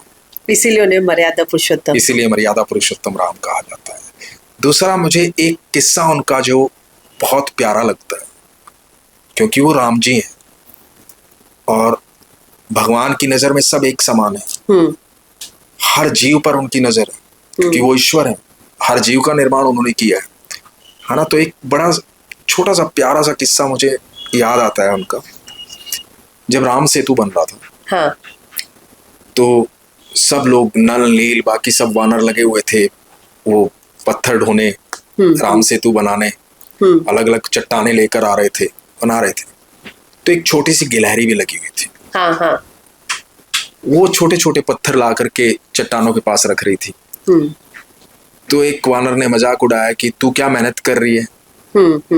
इसीलिए उन्हें मर्यादा पुरुषोत्तम, इसीलिए मर्यादा पुरुषोत्तम राम कहा जाता है। दूसरा, मुझे एक किस्सा उनका जो बहुत प्यारा लगता है, क्योंकि वो राम जी हैं और भगवान की नजर में सब एक समान है। हर जीव पर उनकी नजर है, क्योंकि वो ईश्वर है। हर जीव का निर्माण उन्होंने किया है ना। तो एक बड़ा छोटा सा प्यारा सा किस्सा मुझे याद आता है उनका। जब राम सेतु बन रहा था, हाँ, तो सब लोग, नल नील बाकी सब वानर लगे हुए थे वो पत्थर ढोने, राम सेतु बनाने, अलग अलग चट्टाने लेकर आ रहे थे, बना रहे थे। तो एक छोटी सी गिलहरी भी लगी हुई थी। हाँ हाँ। वो छोटे छोटे पत्थर ला करके चट्टानों के पास रख रही थी। तो एक वानर ने मजाक उड़ाया कि तू क्या मेहनत कर रही है,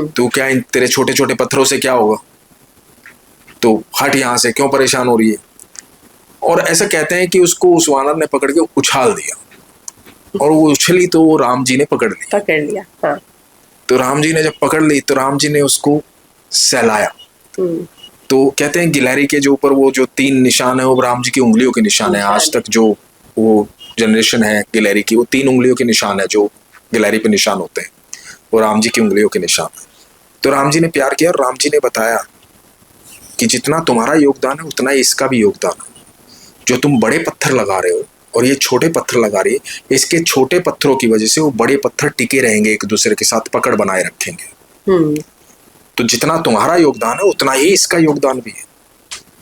तू क्या इन तेरे छोटे छोटे पत्थरों से क्या होगा, तो हट यहाँ से, क्यों परेशान हो रही है। और ऐसा कहते हैं कि उसको उस वानर ने पकड़ के उछाल दिया, और वो उछली तो वो राम जी ने पकड़ लिया। हाँ। तो राम जी ने जब पकड़ ली तो राम जी ने उसको सहलाया। तो कहते हैं गिलहरी के जो ऊपर वो जो 3 निशान है वो राम जी की उंगलियों के निशान है। आज तक जो वो जनरेशन है गिलहरी की, वो 3 उंगलियों के निशान है जो गिलहरी पे निशान होते हैं, वो राम जी की उंगलियों के निशान है। तो राम जी ने प्यार किया और राम जी ने बताया कि जितना तुम्हारा योगदान है उतना ही इसका भी योगदान है। जो तुम बड़े पत्थर लगा रहे हो और ये छोटे पत्थर लगा रही है, इसके छोटे पत्थरों की वजह से वो बड़े पत्थर टिके रहेंगे, एक दूसरे के साथ पकड़ बनाए रखेंगे। तो जितना तुम्हारा योगदान है उतना ही इसका योगदान भी है।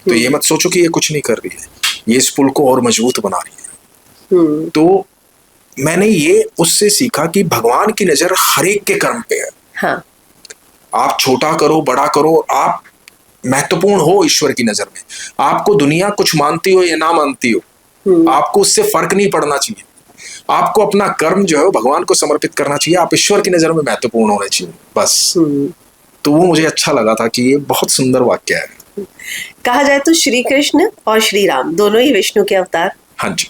तो ये मत सोचो कि ये कुछ नहीं कर रही है, ये इस पुल को और मजबूत बना रही है। तो मैंने ये उससे सीखा कि भगवान की नजर हर एक के कर्म पे है। हाँ। आप छोटा करो बड़ा करो, आप महत्वपूर्ण हो ईश्वर की नजर में। आपको दुनिया कुछ मानती हो या ना मानती हो, आपको उससे फर्क नहीं पड़ना चाहिए। आपको अपना कर्म जो है भगवान को समर्पित करना चाहिए। आप ईश्वर की नजर में महत्वपूर्ण होने चाहिए, बस। तो वो मुझे अच्छा लगा था कि ये बहुत सुंदर वाक्य है। कहा जाए तो श्री कृष्ण और श्री राम दोनों ही विष्णु के अवतार। हाँ जी।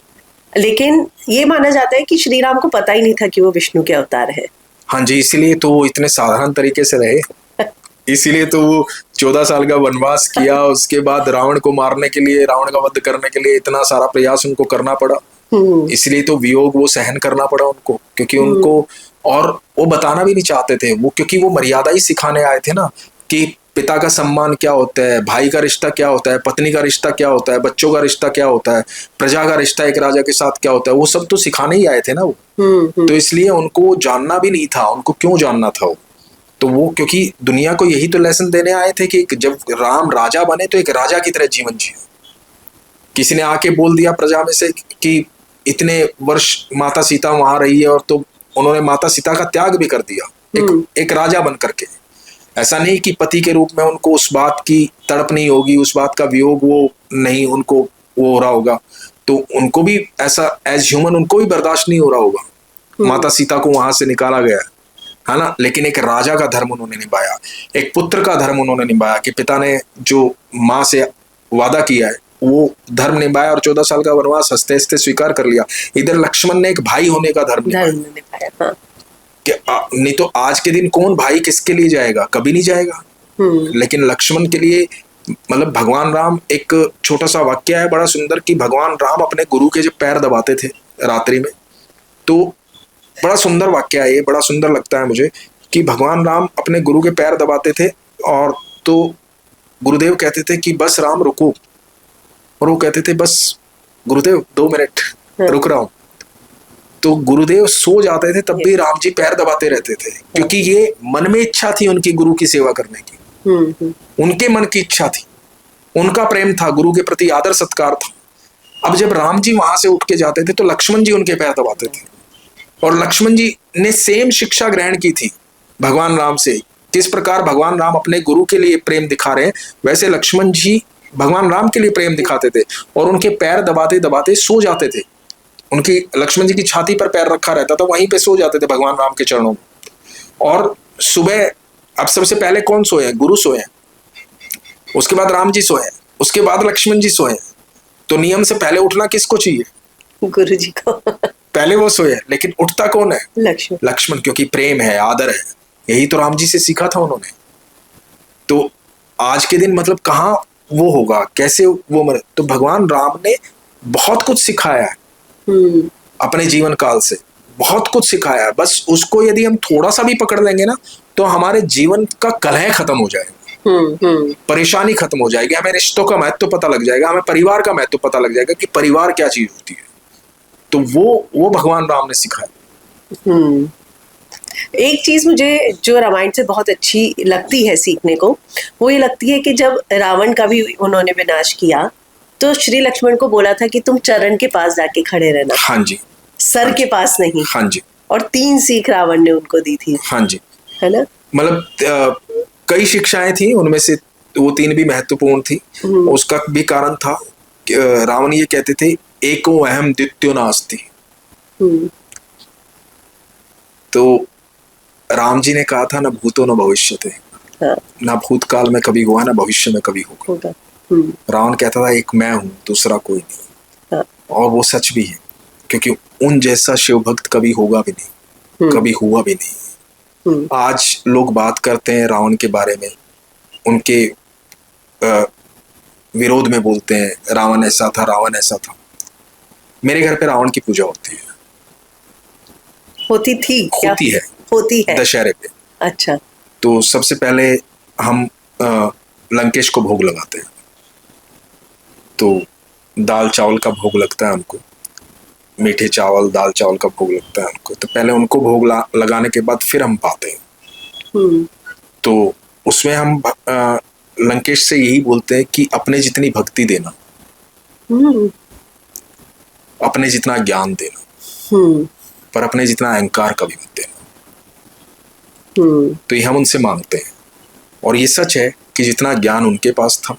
लेकिन ये माना जाता है कि श्री राम को पता ही नहीं था कि वो विष्णु के अवतार है। हाँ जी, इसीलिए तो वो इतने साधारण तरीके से रहे। इसीलिए तो वो 14 साल का वनवास किया। उसके बाद रावण को मारने के लिए, रावण का वध करने के लिए इतना सारा प्रयास उनको करना पड़ा। इसलिए तो वियोग वो सहन करना पड़ा उनको, क्योंकि उनको, और वो बताना भी नहीं चाहते थे वो, क्योंकि वो मर्यादा ही सिखाने आए थे ना, कि पिता का सम्मान क्या होता है, भाई का रिश्ता क्या होता है, पत्नी का रिश्ता क्या होता है, बच्चों का रिश्ता क्या होता है, प्रजा का रिश्ता एक राजा के साथ क्या होता है, वो सब तो सिखाने ही आए थे ना वो। तो इसलिए उनको जानना भी नहीं था, उनको क्यों जानना था वो। तो वो क्योंकि दुनिया को यही तो लेसन देने आए थे कि जब राम राजा बने तो एक राजा की तरह जीवन जिए। किसी ने आके बोल दिया प्रजा में से कि इतने वर्ष माता सीता वहां रही है, और तो उन्होंने माता सीता का त्याग भी कर दिया एक राजा बन करके। ऐसा नहीं कि पति के रूप में उनको उस बात की तड़प नहीं होगी, उस बात का वियोग वो नहीं उनको वो हो रहा होगा, तो उनको भी ऐसा एज ह्यूमन उनको भी बर्दाश्त नहीं हो रहा होगा। माता सीता को वहां से निकाला गया है ना, लेकिन एक राजा का धर्म उन्होंने निभाया, एक पुत्र का धर्म उन्होंने निभाया, कि पिता ने जो माँ से वादा किया है वो धर्म निभाया, और 14 साल का वनवास हंसते हंसते स्वीकार कर लिया। इधर लक्ष्मण ने एक भाई होने का धर्म निभाया। हाँ। नहीं तो आज के दिन कौन भाई किसके लिए जाएगा, कभी नहीं जाएगा। लेकिन लक्ष्मण के लिए, मतलब भगवान राम, एक छोटा सा वाक्य है बड़ा सुंदर, कि भगवान राम अपने गुरु के जब पैर दबाते थे रात्रि में, तो बड़ा सुंदर वाक्य है ये, बड़ा सुंदर लगता है मुझे, कि भगवान राम अपने गुरु के पैर दबाते थे, और तो गुरुदेव कहते थे कि बस राम रुको, और वो कहते थे बस गुरुदेव 2 मिनट रुक रहा हूं। तो गुरुदेव सो जाते थे, तब भी राम जी पैर दबाते रहते थे, क्योंकि ये मन में इच्छा थी उनकी गुरु की सेवा करने की। उनके मन की इच्छा थी, उनका प्रेम था, गुरु के प्रति आदर सत्कार था। अब जब राम जी वहां से उठ के जाते थे तो लक्ष्मण जी उनके पैर दबाते थे, और लक्ष्मण जी ने सेम शिक्षा ग्रहण की थी भगवान राम से। किस प्रकार भगवान राम अपने गुरु के लिए प्रेम दिखा रहे हैं, वैसे लक्ष्मण जी भगवान राम के लिए प्रेम दिखाते थे, और उनके पैर दबाते दबाते सो जाते थे। उनकी, लक्ष्मण जी की छाती पर पैर रखा रहता था, वहीं पे सो जाते थे भगवान राम के चरणों में। और सुबह, अब सबसे पहले कौन सोए? गुरु सोए, उसके बाद राम जी सोए, उसके बाद लक्ष्मण जी सोए। तो नियम से पहले उठना किसको चाहिए? गुरु जी को। पहले वो सोए, लेकिन उठता कौन है? लक्ष्मण, क्योंकि प्रेम है, आदर है। यही तो राम जी से सीखा था उन्होंने। तो आज के दिन मतलब कहाँ वो होगा, कैसे वो मरे? तो भगवान राम ने बहुत कुछ सिखाया है अपने जीवन काल से, बहुत कुछ सिखाया है। बस उसको यदि हम थोड़ा सा भी पकड़ लेंगे ना, तो हमारे जीवन का कलह खत्म हो जाएगा, परेशानी खत्म हो जाएगी, हमें रिश्तों का महत्व पता लग जाएगा, हमें परिवार का महत्व पता लग जाएगा कि परिवार क्या चीज होती है। तो वो भगवान राम ने सिखाया। एक चीज मुझे जो रामायण से बहुत अच्छी लगती है सीखने को, वो ये लगती है कि जब रावण का भी उन्होंने विनाश किया, तो श्री लक्ष्मण को बोला था कि तुम चरण के पास जाके खड़े रहना। हाँ जी। सर के पास नहीं। हाँ जी। और 3 सीख रावण ने उनको दी थी। हाँ जी। है ना? मतलब कई शिक्षाएं थी, उनमें से वो 3 भी महत्वपूर्ण थी। उसका भी कारण था, रावण ये कहते थे, एको अहम द्वितीयो नास्ति। तो राम जी ने कहा था, न भूतो न भविष्यते। हाँ। ना भूतकाल में कभी हुआ, ना भविष्य में कभी होगा। रावण कहता था एक मैं हूं, दूसरा कोई नहीं। हाँ। और वो सच भी है, क्योंकि उन जैसा शिव भक्त कभी होगा भी नहीं, कभी हुआ भी नहीं। आज लोग बात करते हैं रावण के बारे में, उनके विरोध में बोलते हैं, रावण ऐसा था, रावण ऐसा था। मेरे घर पे रावण की पूजा होती है। होती थी? होती है दशहरे पे। अच्छा। तो सबसे पहले हम लंकेश को भोग लगाते हैं। तो दाल चावल का भोग लगता है हमको, मीठे चावल दाल चावल का भोग लगता है हमको। तो पहले उनको भोग लगाने के बाद फिर हम पाते हैं। तो उसमें हम लंकेश से यही बोलते हैं कि अपने जितनी भक्ति देना, अपने जितना ज्ञान देना, पर अपने जितना अहंकार कभी मत देना। तो ये हम उनसे मांगते हैं, और ये सच है कि जितना ज्ञान उनके पास था,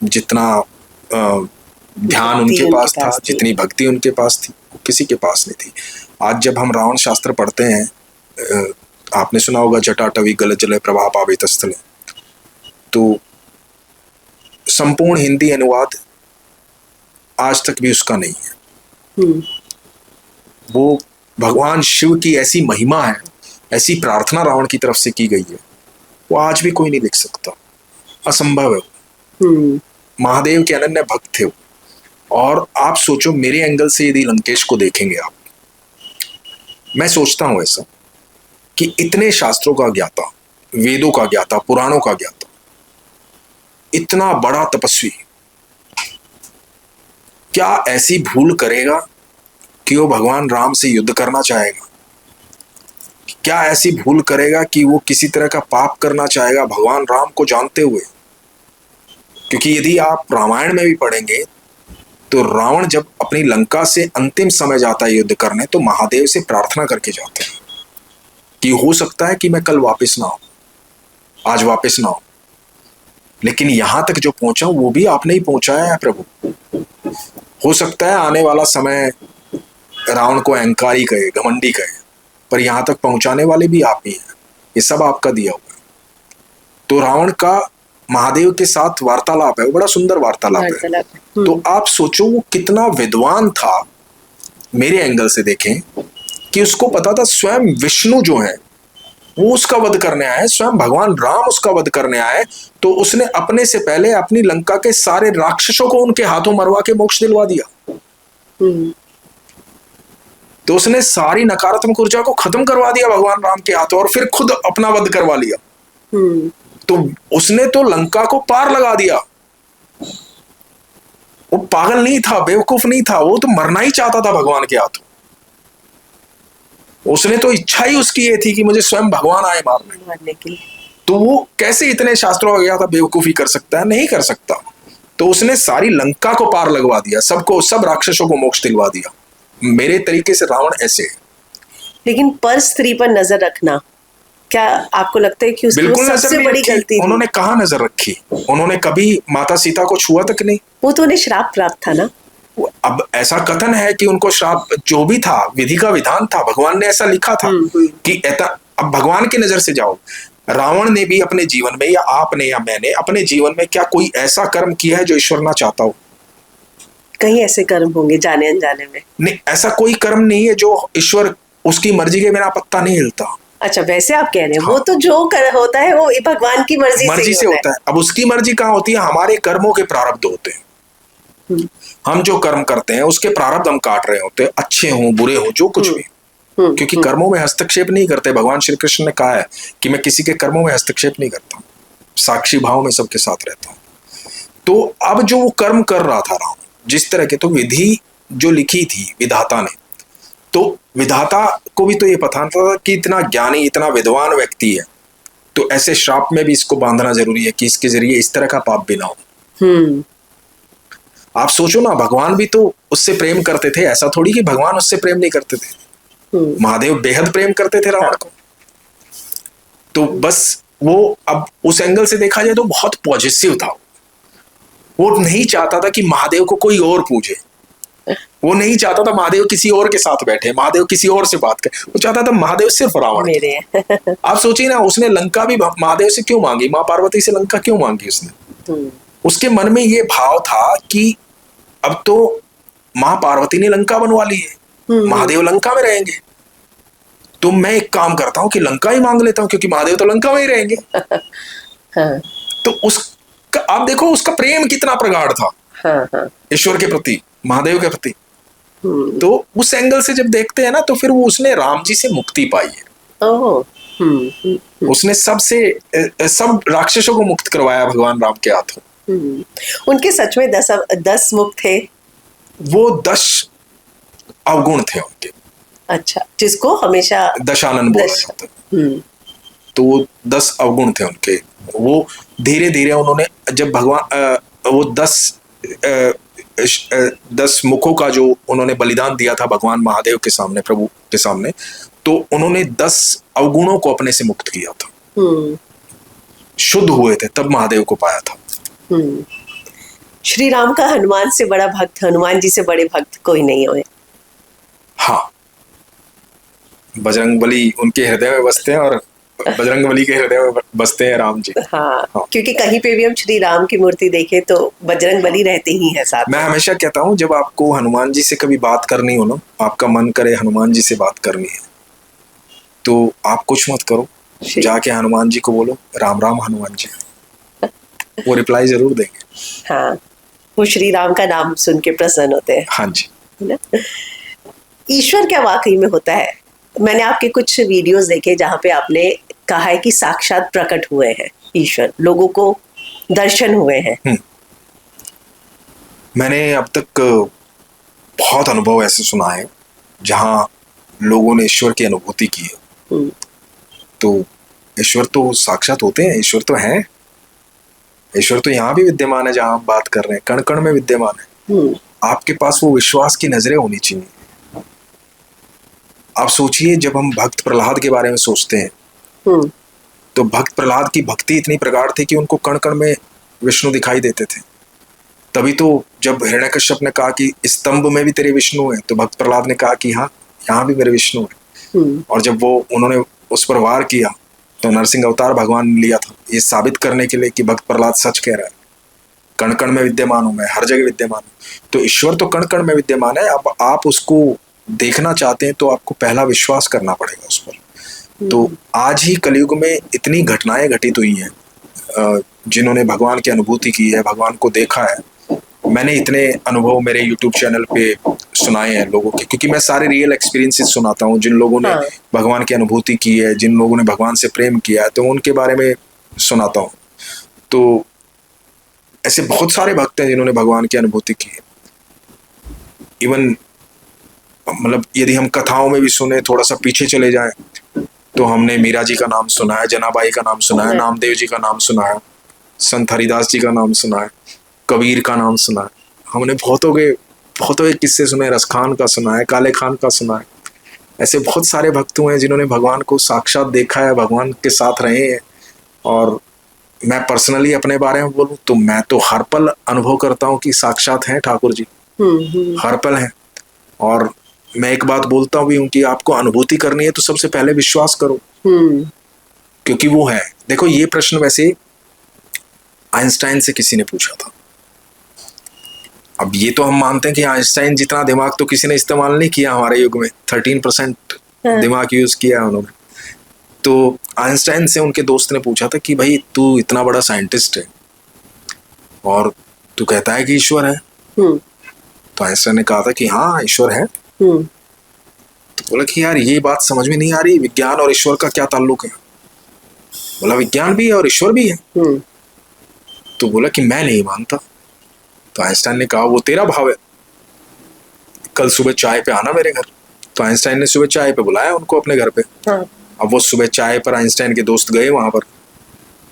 जितना ध्यान उनके पास था, जितनी भक्ति उनके पास थी, वो किसी के पास नहीं थी। आज जब हम रावण शास्त्र पढ़ते हैं, आपने सुना होगा जटाटवी गलत जले प्रभा पावित स्थले, तो संपूर्ण हिंदी अनुवाद आज तक भी उसका नहीं है। वो भगवान शिव की ऐसी महिमा है, ऐसी प्रार्थना रावण की तरफ से की गई है, वो आज भी कोई नहीं लिख सकता, असंभव है। महादेव के अनन्य भक्त थे वो, और आप सोचो मेरे एंगल से यदि लंकेश को देखेंगे आप, मैं सोचता हूं ऐसा कि इतने शास्त्रों का ज्ञाता, वेदों का ज्ञाता, पुराणों का ज्ञाता, इतना बड़ा तपस्वी, क्या ऐसी भूल करेगा कि वो भगवान राम से युद्ध करना चाहेगा? क्या ऐसी भूल करेगा कि वो किसी तरह का पाप करना चाहेगा भगवान राम को जानते हुए? क्योंकि यदि आप रामायण में भी पढ़ेंगे तो रावण जब अपनी लंका से अंतिम समय जाता है युद्ध करने, तो महादेव से प्रार्थना करके जाते हैं कि हो सकता है कि मैं कल वापस ना आऊं, आज वापस ना आऊं, लेकिन यहां तक जो पहुंचा वो भी आपने ही पहुंचाया है प्रभु। हो सकता है आने वाला समय रावण को अहंकारी कहे, घमंडी कहे, पर यहां तक पहुंचाने वाले भी आप ही हैं। ये सब आपका दिया हुआ है। तो रावण का महादेव के साथ वार्तालाप है, वो बड़ा सुंदर वार्तालाप है। तो आप सोचो वो कितना विद्वान था, मेरे एंगल से देखें, कि उसको पता था स्वयं विष्णु जो है वो उसका वध करने आए, स्वयं भगवान राम उसका वध करने आए, तो उसने अपने से पहले अपनी लंका के सारे राक्षसों को उनके हाथों मरवा के मोक्ष दिलवा दिया। तो उसने सारी नकारात्मक ऊर्जा को खत्म करवा दिया भगवान राम के हाथों, और फिर खुद अपना वध करवा लिया। तो उसने तो लंका को पार लगा दिया। वो पागल नहीं था, बेवकूफ नहीं था, वो तो मरना ही चाहता था भगवान के हाथों। उसने तो इच्छा ही उसकी ये थी कि मुझे स्वयं भगवान आए मारने के लिए। तो वो कैसे इतने शास्त्रों का गया था बेवकूफी कर सकता है? नहीं कर सकता। तो उसने सारी लंका को पार लगवा दिया, सबको, सब राक्षसों को मोक्ष दिलवा दिया। मेरे तरीके से रावण ऐसे है। लेकिन पर स्त्री पर नजर रखना, क्या आपको लगता है कि उसकी सबसे बड़ी गलती थी? उन्होंने कहाँ नजर रखी? उन्होंने कभी माता सीता को छुआ तक नहीं। वो तो उन्हें श्राप प्राप्त था ना। अब ऐसा कथन है कि उनको श्राप, जो भी था विधि का विधान था, भगवान ने ऐसा लिखा था कि अब भगवान की नजर से जाओ, रावण ने भी अपने जीवन में, या आपने या मैंने अपने जीवन में क्या कोई ऐसा कर्म किया है जो ईश्वर ना चाहता हो? कहीं ऐसे कर्म होंगे जाने अनजाने में। नहीं, ऐसा कोई कर्म नहीं है जो ईश्वर उसकी मर्जी के बिना पत्ता नहीं हिलता। अच्छा, वैसे आप कह रहे हैं। हाँ। वो तो जो होता है वो भगवान की मर्जी से होता है। अब उसकी मर्जी कहाँ होती है? हमारे कर्मों के प्रारब्ध होते हैं। हम जो कर्म करते हैं उसके प्रारब्ध हम काट रहे होते हैं, अच्छे हों बुरे हों जो कुछ भी, क्योंकि कर्मों में हस्तक्षेप नहीं करते। भगवान श्री कृष्ण ने कहा है कि मैं किसी के कर्मों में हस्तक्षेप नहीं करता, साक्षी भाव में सबके साथ रहता हूं। तो अब जो वो कर्म कर रहा था राम, जिस तरह के, तो विधि जो लिखी थी विधाता ने, तो विधाता को भी तो ये पता था कि इतना ज्ञानी, इतना विद्वान व्यक्ति है, तो ऐसे श्राप में भी इसको बांधना जरूरी है कि इसके जरिए इस तरह का पाप भी ना हो। आप सोचो ना, भगवान भी तो उससे प्रेम करते थे, ऐसा थोड़ी कि भगवान उससे प्रेम नहीं करते थे। महादेव बेहद प्रेम करते थे रावण को। तो बस वो, अब उस एंगल से देखा जाए तो बहुत पॉजिटिव था। वो नहीं चाहता था कि महादेव को कोई और पूजे, वो नहीं चाहता था महादेव किसी और के साथ बैठे, महादेव किसी और से बात करे, वो चाहता था महादेव सिर्फ रावण मेरे। आप सोचिए ना, उसने लंका भी महादेव से क्यों मांगी, माँ पार्वती से लंका क्यों मांगी उसने? उसके मन में ये भाव था कि अब तो माँ पार्वती ने लंका बनवा ली है, महादेव लंका में रहेंगे, तो मैं एक काम करता हूँ कि लंका ही मांग लेता हूँ, क्योंकि महादेव तो लंका में ही रहेंगे। तो उसका आप देखो, उसका प्रेम कितना प्रगाढ़ था ईश्वर के प्रति, महादेव के प्रति। तो उस एंगल से जब देखते हैं ना, तो फिर वो उसने राम जी से मुक्ति पाई है। उसने सब राक्षसों को मुक्त करवाया भगवान राम के हाथों। उनके सच में 10 मुख थे? वो 10 अवगुण थे उनके। अच्छा, जिसको हमेशा दशानन बोला जाता है। तो वो 10 अवगुण थे उनके। वो धीरे धीरे उन्होंने, जब भगवान वो 10 मुखों का जो उन्होंने बलिदान दिया था भगवान महादेव के सामने, प्रभु के सामने, तो उन्होंने 10 अवगुणों को अपने से मुक्त किया था, शुद्ध हुए थे, तब महादेव को पाया था। श्री राम का हनुमान से बड़ा भक्त, हनुमान जी से बड़े भक्त कोई नहीं हुए। हाँ, बजरंगबली उनके हृदय में बसते हैं, और बजरंगबली के हृदय में बसते हैं राम जी। हाँ, क्योंकि कहीं पे भी हम श्री राम की मूर्ति देखें तो बजरंगबली रहते ही है साथ। मैं हमेशा कहता हूँ, जब आपको हनुमान जी से कभी बात करनी हो ना, आपका मन करे हनुमान जी से बात करनी है, तो आप कुछ मत करो, जाके हनुमान जी को बोलो राम राम हनुमान जी, वो रिप्लाई जरूर देंगे। हाँ, वो श्री राम का नाम सुन के प्रसन्न होते हैं, हाँ जी। है ना? ईश्वर क्या वाकई में होता है? मैंने आपके कुछ वीडियोस देखे जहाँ पे आपने कहा है कि साक्षात प्रकट हुए हैं ईश्वर, लोगों को दर्शन हुए हैं। मैंने अब तक बहुत अनुभव ऐसे सुना है जहाँ लोगों ने ईश्वर की अनुभूति की है। तो ईश्वर तो साक्षात होते हैं, ईश्वर तो हैं, ईश्वर तो यहाँ भी विद्यमान है जहाँ हम बात कर रहे हैं, कण कण में विद्यमान है। आपके पास वो विश्वास की नजरें होनी चाहिए। आप सोचिए, जब हम भक्त प्रहलाद के बारे में सोचते हैं तो भक्त प्रहलाद की भक्ति इतनी प्रगाढ़ थी कि उनको कण कण में विष्णु दिखाई देते थे। तभी तो जब हिरण्यकश्यप ने कहा कि स्तंभ में भी तेरे विष्णु है, तो भक्त प्रहलाद ने कहा कि हाँ, यहाँ भी मेरे विष्णु है। और जब वो उन्होंने उस पर वार किया तो नरसिंह अवतार भगवान ने लिया था, ये साबित करने के लिए कि भक्त प्रहलाद सच कह रहा है, कण कण में विद्यमान हूं मैं, हर जगह विद्यमान हूं। तो ईश्वर तो कण कण में विद्यमान है। अब आप उसको देखना चाहते हैं तो आपको पहला विश्वास करना पड़ेगा उस पर। तो आज ही कलयुग में इतनी घटनाएं घटित हुई हैं, जिन्होंने भगवान की अनुभूति की है, भगवान को देखा है। मैंने इतने अनुभव मेरे YouTube चैनल पे सुनाए हैं लोगों के, क्योंकि मैं सारे रियल एक्सपीरियंसेस सुनाता हूँ। जिन लोगों ने भगवान की अनुभूति की है, जिन लोगों ने भगवान से प्रेम किया है, तो उनके बारे में सुनाता हूँ। तो ऐसे बहुत सारे भक्त हैं जिन्होंने भगवान की अनुभूति की है। इवन मतलब यदि हम कथाओं में भी सुने, थोड़ा सा पीछे चले जाएं, तो हमने मीरा जी का नाम सुना है, जनाबाई का नाम सुना है, नामदेव जी का नाम सुना है, संत हरिदास जी का नाम सुना है, कबीर का नाम सुना है। हमने बहुतों के किस्से सुने, रसखान का सुना है, काले खान का सुना है। ऐसे बहुत सारे भक्त हुए हैं जिन्होंने भगवान को साक्षात देखा है, भगवान के साथ रहे हैं। और मैं पर्सनली अपने बारे में बोलूं तो मैं तो हर पल अनुभव करता हूं कि साक्षात हैं ठाकुर जी, हर पल हैं। और मैं एक बात बोलता भी हूँ कि आपको अनुभूति करनी है तो सबसे पहले विश्वास करो, क्योंकि वो है। देखो, ये प्रश्न वैसे आइंस्टाइन से किसी ने पूछा था। अब ये तो हम मानते हैं कि आइंस्टाइन जितना दिमाग तो किसी ने इस्तेमाल नहीं किया हमारे युग में, 13% दिमाग यूज किया है उन्होंने। तो आइंस्टाइन से उनके दोस्त ने पूछा था कि भाई, तू इतना बड़ा साइंटिस्ट है और तू कहता है कि ईश्वर है। तो आइंस्टाइन ने कहा था कि हाँ, ईश्वर है। तो बोला कि यार, ये बात समझ में नहीं आ रही, विज्ञान और ईश्वर का क्या ताल्लुक है? बोला विज्ञान भी है और ईश्वर भी है। तो बोला कि मैं नहीं मानता। तो आइंस्टाइन ने कहा, वो तेरा भाव है, कल सुबह चाय पे आना मेरे घर। तो आइंस्टाइन ने सुबह चाय पे बुलाया उनको अपने घर पे। अब वो सुबह चाय पर आइंस्टाइन के दोस्त गए वहां पर।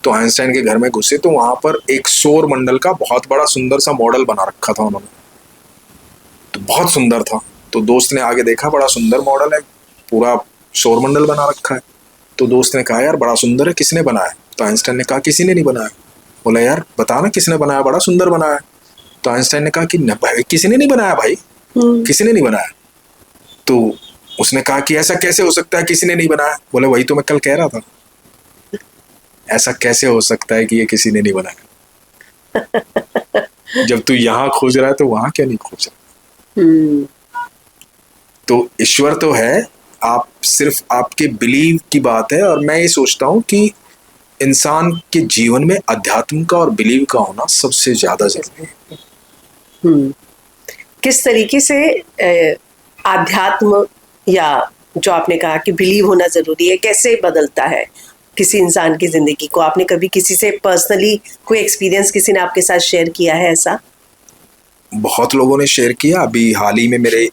तो आइंस्टाइन के घर में घुसे तो वहां पर एक सौर मंडल का बहुत बड़ा सुंदर सा मॉडल बना रखा था उन्होंने। तो बहुत सुंदर था। तो दोस्त ने आगे देखा, बड़ा सुंदर मॉडल है, पूरा सौर मंडल बना रखा है। तो दोस्त ने कहा, यार बड़ा सुंदर है, किसने बनाया? तो आइंस्टाइन ने कहा, किसी ने नहीं बनाया। बोला, यार बता ना किसने बनाया, बड़ा सुंदर बनाया। तो आइंस्टाइन ने कहा कि भाई, किसी ने नहीं बनाया भाई, किसी ने नहीं बनाया। तो उसने कहा कि ऐसा कैसे हो सकता है, किसी ने नहीं बनाया? बोले, वही तो मैं कल कह रहा था, ऐसा कैसे हो सकता है कि ये किसी ने नहीं बनाया? जब तू यहाँ खोज रहा है तो वहां क्या नहीं खोज रहा? तो ईश्वर तो है, आप सिर्फ आपके बिलीव की बात है। और मैं ये सोचता हूँ कि इंसान के जीवन में अध्यात्म का और बिलीव का होना सबसे ज्यादा जरूरी है। किस तरीके से आध्यात्म, या जो आपने कहा कि बिलीव होना जरूरी है, कैसे बदलता है किसी इंसान की जिंदगी को? आपने कभी किसी से पर्सनली कोई एक्सपीरियंस किसी ने आपके साथ शेयर किया है ऐसा? बहुत लोगों ने शेयर किया। अभी हाल ही में मेरे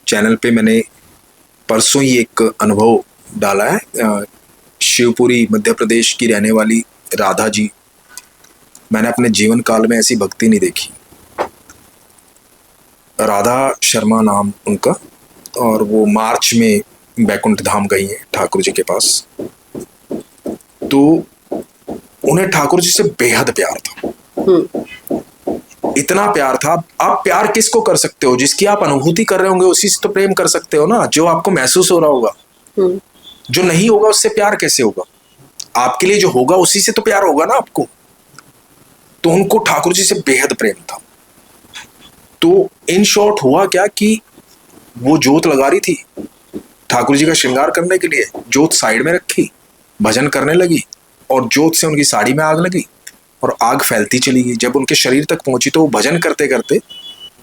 चैनल पे मैंने परसों ही एक अनुभव डाला है। शिवपुरी मध्य प्रदेश की रहने वाली राधा जी, मैंने अपने जीवन काल में ऐसी भक्ति नहीं देखी। राधा शर्मा नाम उनका, और वो मार्च में बैकुंठ धाम गई है ठाकुर जी के पास। तो उन्हें ठाकुर जी से बेहद प्यार था, इतना प्यार था। आप प्यार किसको कर सकते हो? जिसकी आप अनुभूति कर रहे होंगे उसी से तो प्रेम कर सकते हो ना, जो आपको महसूस हो रहा होगा। जो नहीं होगा उससे प्यार कैसे होगा? आपके लिए जो होगा उसी से तो प्यार होगा ना आपको। तो उनको ठाकुर जी से बेहद प्रेम था। तो इन शॉर्ट हुआ क्या कि वो जोत लगा रही थी ठाकुर जी का श्रृंगार करने के लिए, जोत साइड में रखी, भजन करने लगी, और जोत से उनकी साड़ी में आग लगी और आग फैलती चली गई। जब उनके शरीर तक पहुंची तो वो भजन करते करते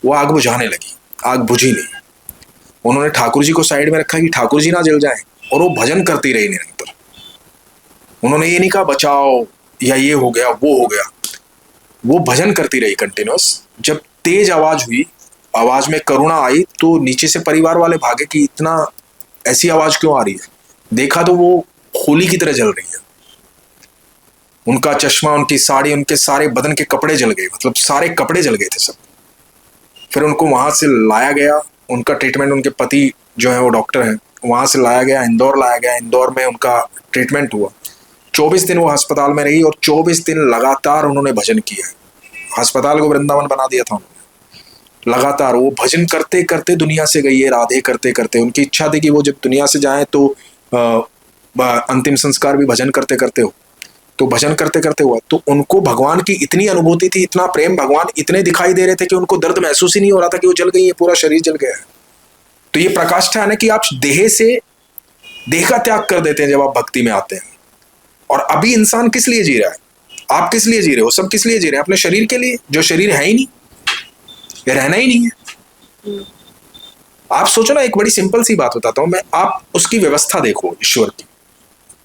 वो आग बुझाने लगी, आग बुझी नहीं। उन्होंने ठाकुर जी को साइड में रखा कि ठाकुर जी ना जल जाएं, और वो भजन करती रही निरंतर। उन्होंने ये नहीं कहा बचाओ या ये हो गया वो हो गया, वो भजन करती रही कंटिन्यूअस। जब तेज आवाज हुई, आवाज में करुणा आई, तो नीचे से परिवार वाले भागे कि इतना ऐसी आवाज क्यों आ रही है। देखा तो वो होली की तरह जल रही है। उनका चश्मा, उनकी साड़ी, उनके सारे बदन के कपड़े जल गए, मतलब सारे कपड़े जल गए थे सब। फिर उनको वहां से लाया गया, उनका ट्रीटमेंट, उनके पति जो है वो डॉक्टर हैं, वहां से लाया गया, इंदौर लाया गया। इंदौर में उनका ट्रीटमेंट हुआ। 24 दिन वो अस्पताल में रही और 24 दिन लगातार उन्होंने भजन किया। अस्पताल को वृंदावन बना दिया था उन्होंने। लगातार वो भजन करते करते दुनिया से गई है, राधे करते करते। उनकी इच्छा थी कि वो जब दुनिया से जाए तो अंतिम संस्कार भी भजन करते करते हो। तो भजन करते करते हुआ तो उनको भगवान की इतनी अनुभूति थी, इतना प्रेम, भगवान इतने दिखाई दे रहे थे कि उनको दर्द महसूस ही नहीं हो रहा था कि वो जल गई है, पूरा शरीर जल गया है। तो ये प्रकाष्ठा है ना कि आप देह का त्याग कर देते हैं जब आप भक्ति में आते हैं। और अभी इंसान किस लिए जी रहा है? आप किस लिए जी रहे हो? सब किस लिए जी रहे हैं? अपने शरीर के लिए, जो शरीर है ही नहीं, ये रहना ही नहीं है। आप सोचो ना, एक बड़ी सिंपल सी बात बताता हूं मैं, आप उसकी व्यवस्था देखो ईश्वर की।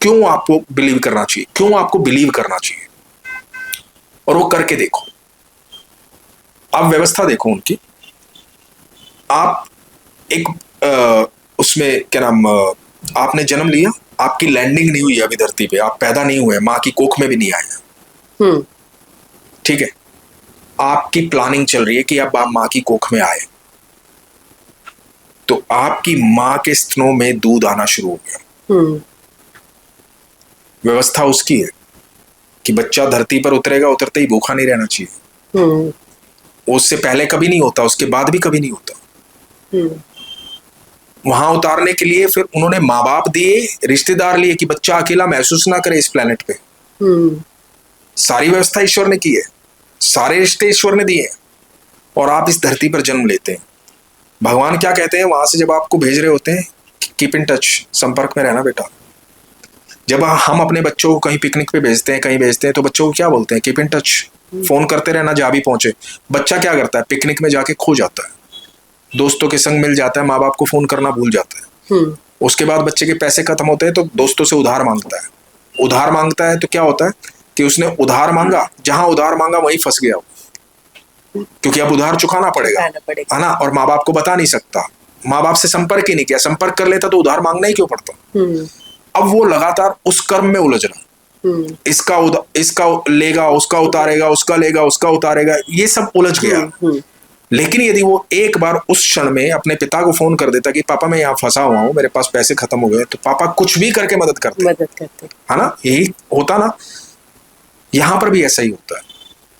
क्यों आपको बिलीव करना चाहिए, क्यों आपको बिलीव करना चाहिए, और वो करके देखो। आप व्यवस्था देखो उनकी। आप एक उसमें क्या नाम, आपने जन्म लिया, आपकी लैंडिंग नहीं हुई अभी धरती पे, आप पैदा नहीं हुए, माँ की कोख में भी नहीं आए। ठीक है, आपकी प्लानिंग चल रही है कि अब आप माँ की कोख में आए, तो आपकी माँ के स्तनों में दूध आना शुरू हो गया। व्यवस्था उसकी है कि बच्चा धरती पर उतरेगा, उतरते ही भूखा नहीं रहना चाहिए। उससे पहले कभी नहीं होता, उसके बाद भी कभी नहीं होता। वहां उतारने के लिए फिर उन्होंने माँ बाप दिए, रिश्तेदार लिए कि बच्चा अकेला महसूस ना करे इस प्लेनेट पे। सारी व्यवस्था ईश्वर ने की है, सारे रिश्ते ईश्वर ने दिए हैं, और आप इस धरती पर जन्म लेते हैं। भगवान क्या कहते हैं वहां से जब आपको भेज रहे होते हैं, कीप इन टच, संपर्क में रहना बेटा। जब हम अपने बच्चों को कहीं पिकनिक पे भेजते हैं, कहीं भेजते हैं, तो बच्चों को क्या बोलते हैं? कीप इन टच, फोन करते रहना जहाँ भी पहुंचे। बच्चा क्या करता है? पिकनिक में जाके खो जाता है, दोस्तों के संग मिल जाता है, माँ बाप को फोन करना भूल जाता है। उसके बाद बच्चे के पैसे खत्म होते हैं तो दोस्तों से उधार मांगता है। उधार मांगता है तो क्या होता है कि उसने उधार मांगा, जहां उधार मांगा वहीं फंस गया, क्योंकि अब उधार चुकाना पड़ेगा, है ना। और माँ बाप को बता नहीं सकता, माँ बाप से संपर्क ही नहीं किया। संपर्क कर लेता तो उधार मांगना ही क्यों पड़ता। अब वो लगातार उस कर्म में उलझ रहा, इसका लेगा, उसका उतारेगा, उसका लेगा, उसका उतारेगा, ये सब उलझ गया। लेकिन यदि वो एक बार उस क्षण में अपने पिता को फोन कर देता कि पापा मैं यहाँ फंसा हुआ हूँ, मेरे पास पैसे खत्म हो गए, तो पापा कुछ भी करके मदद करते, है ना। यही होता ना, यहाँ पर भी ऐसा ही होता है।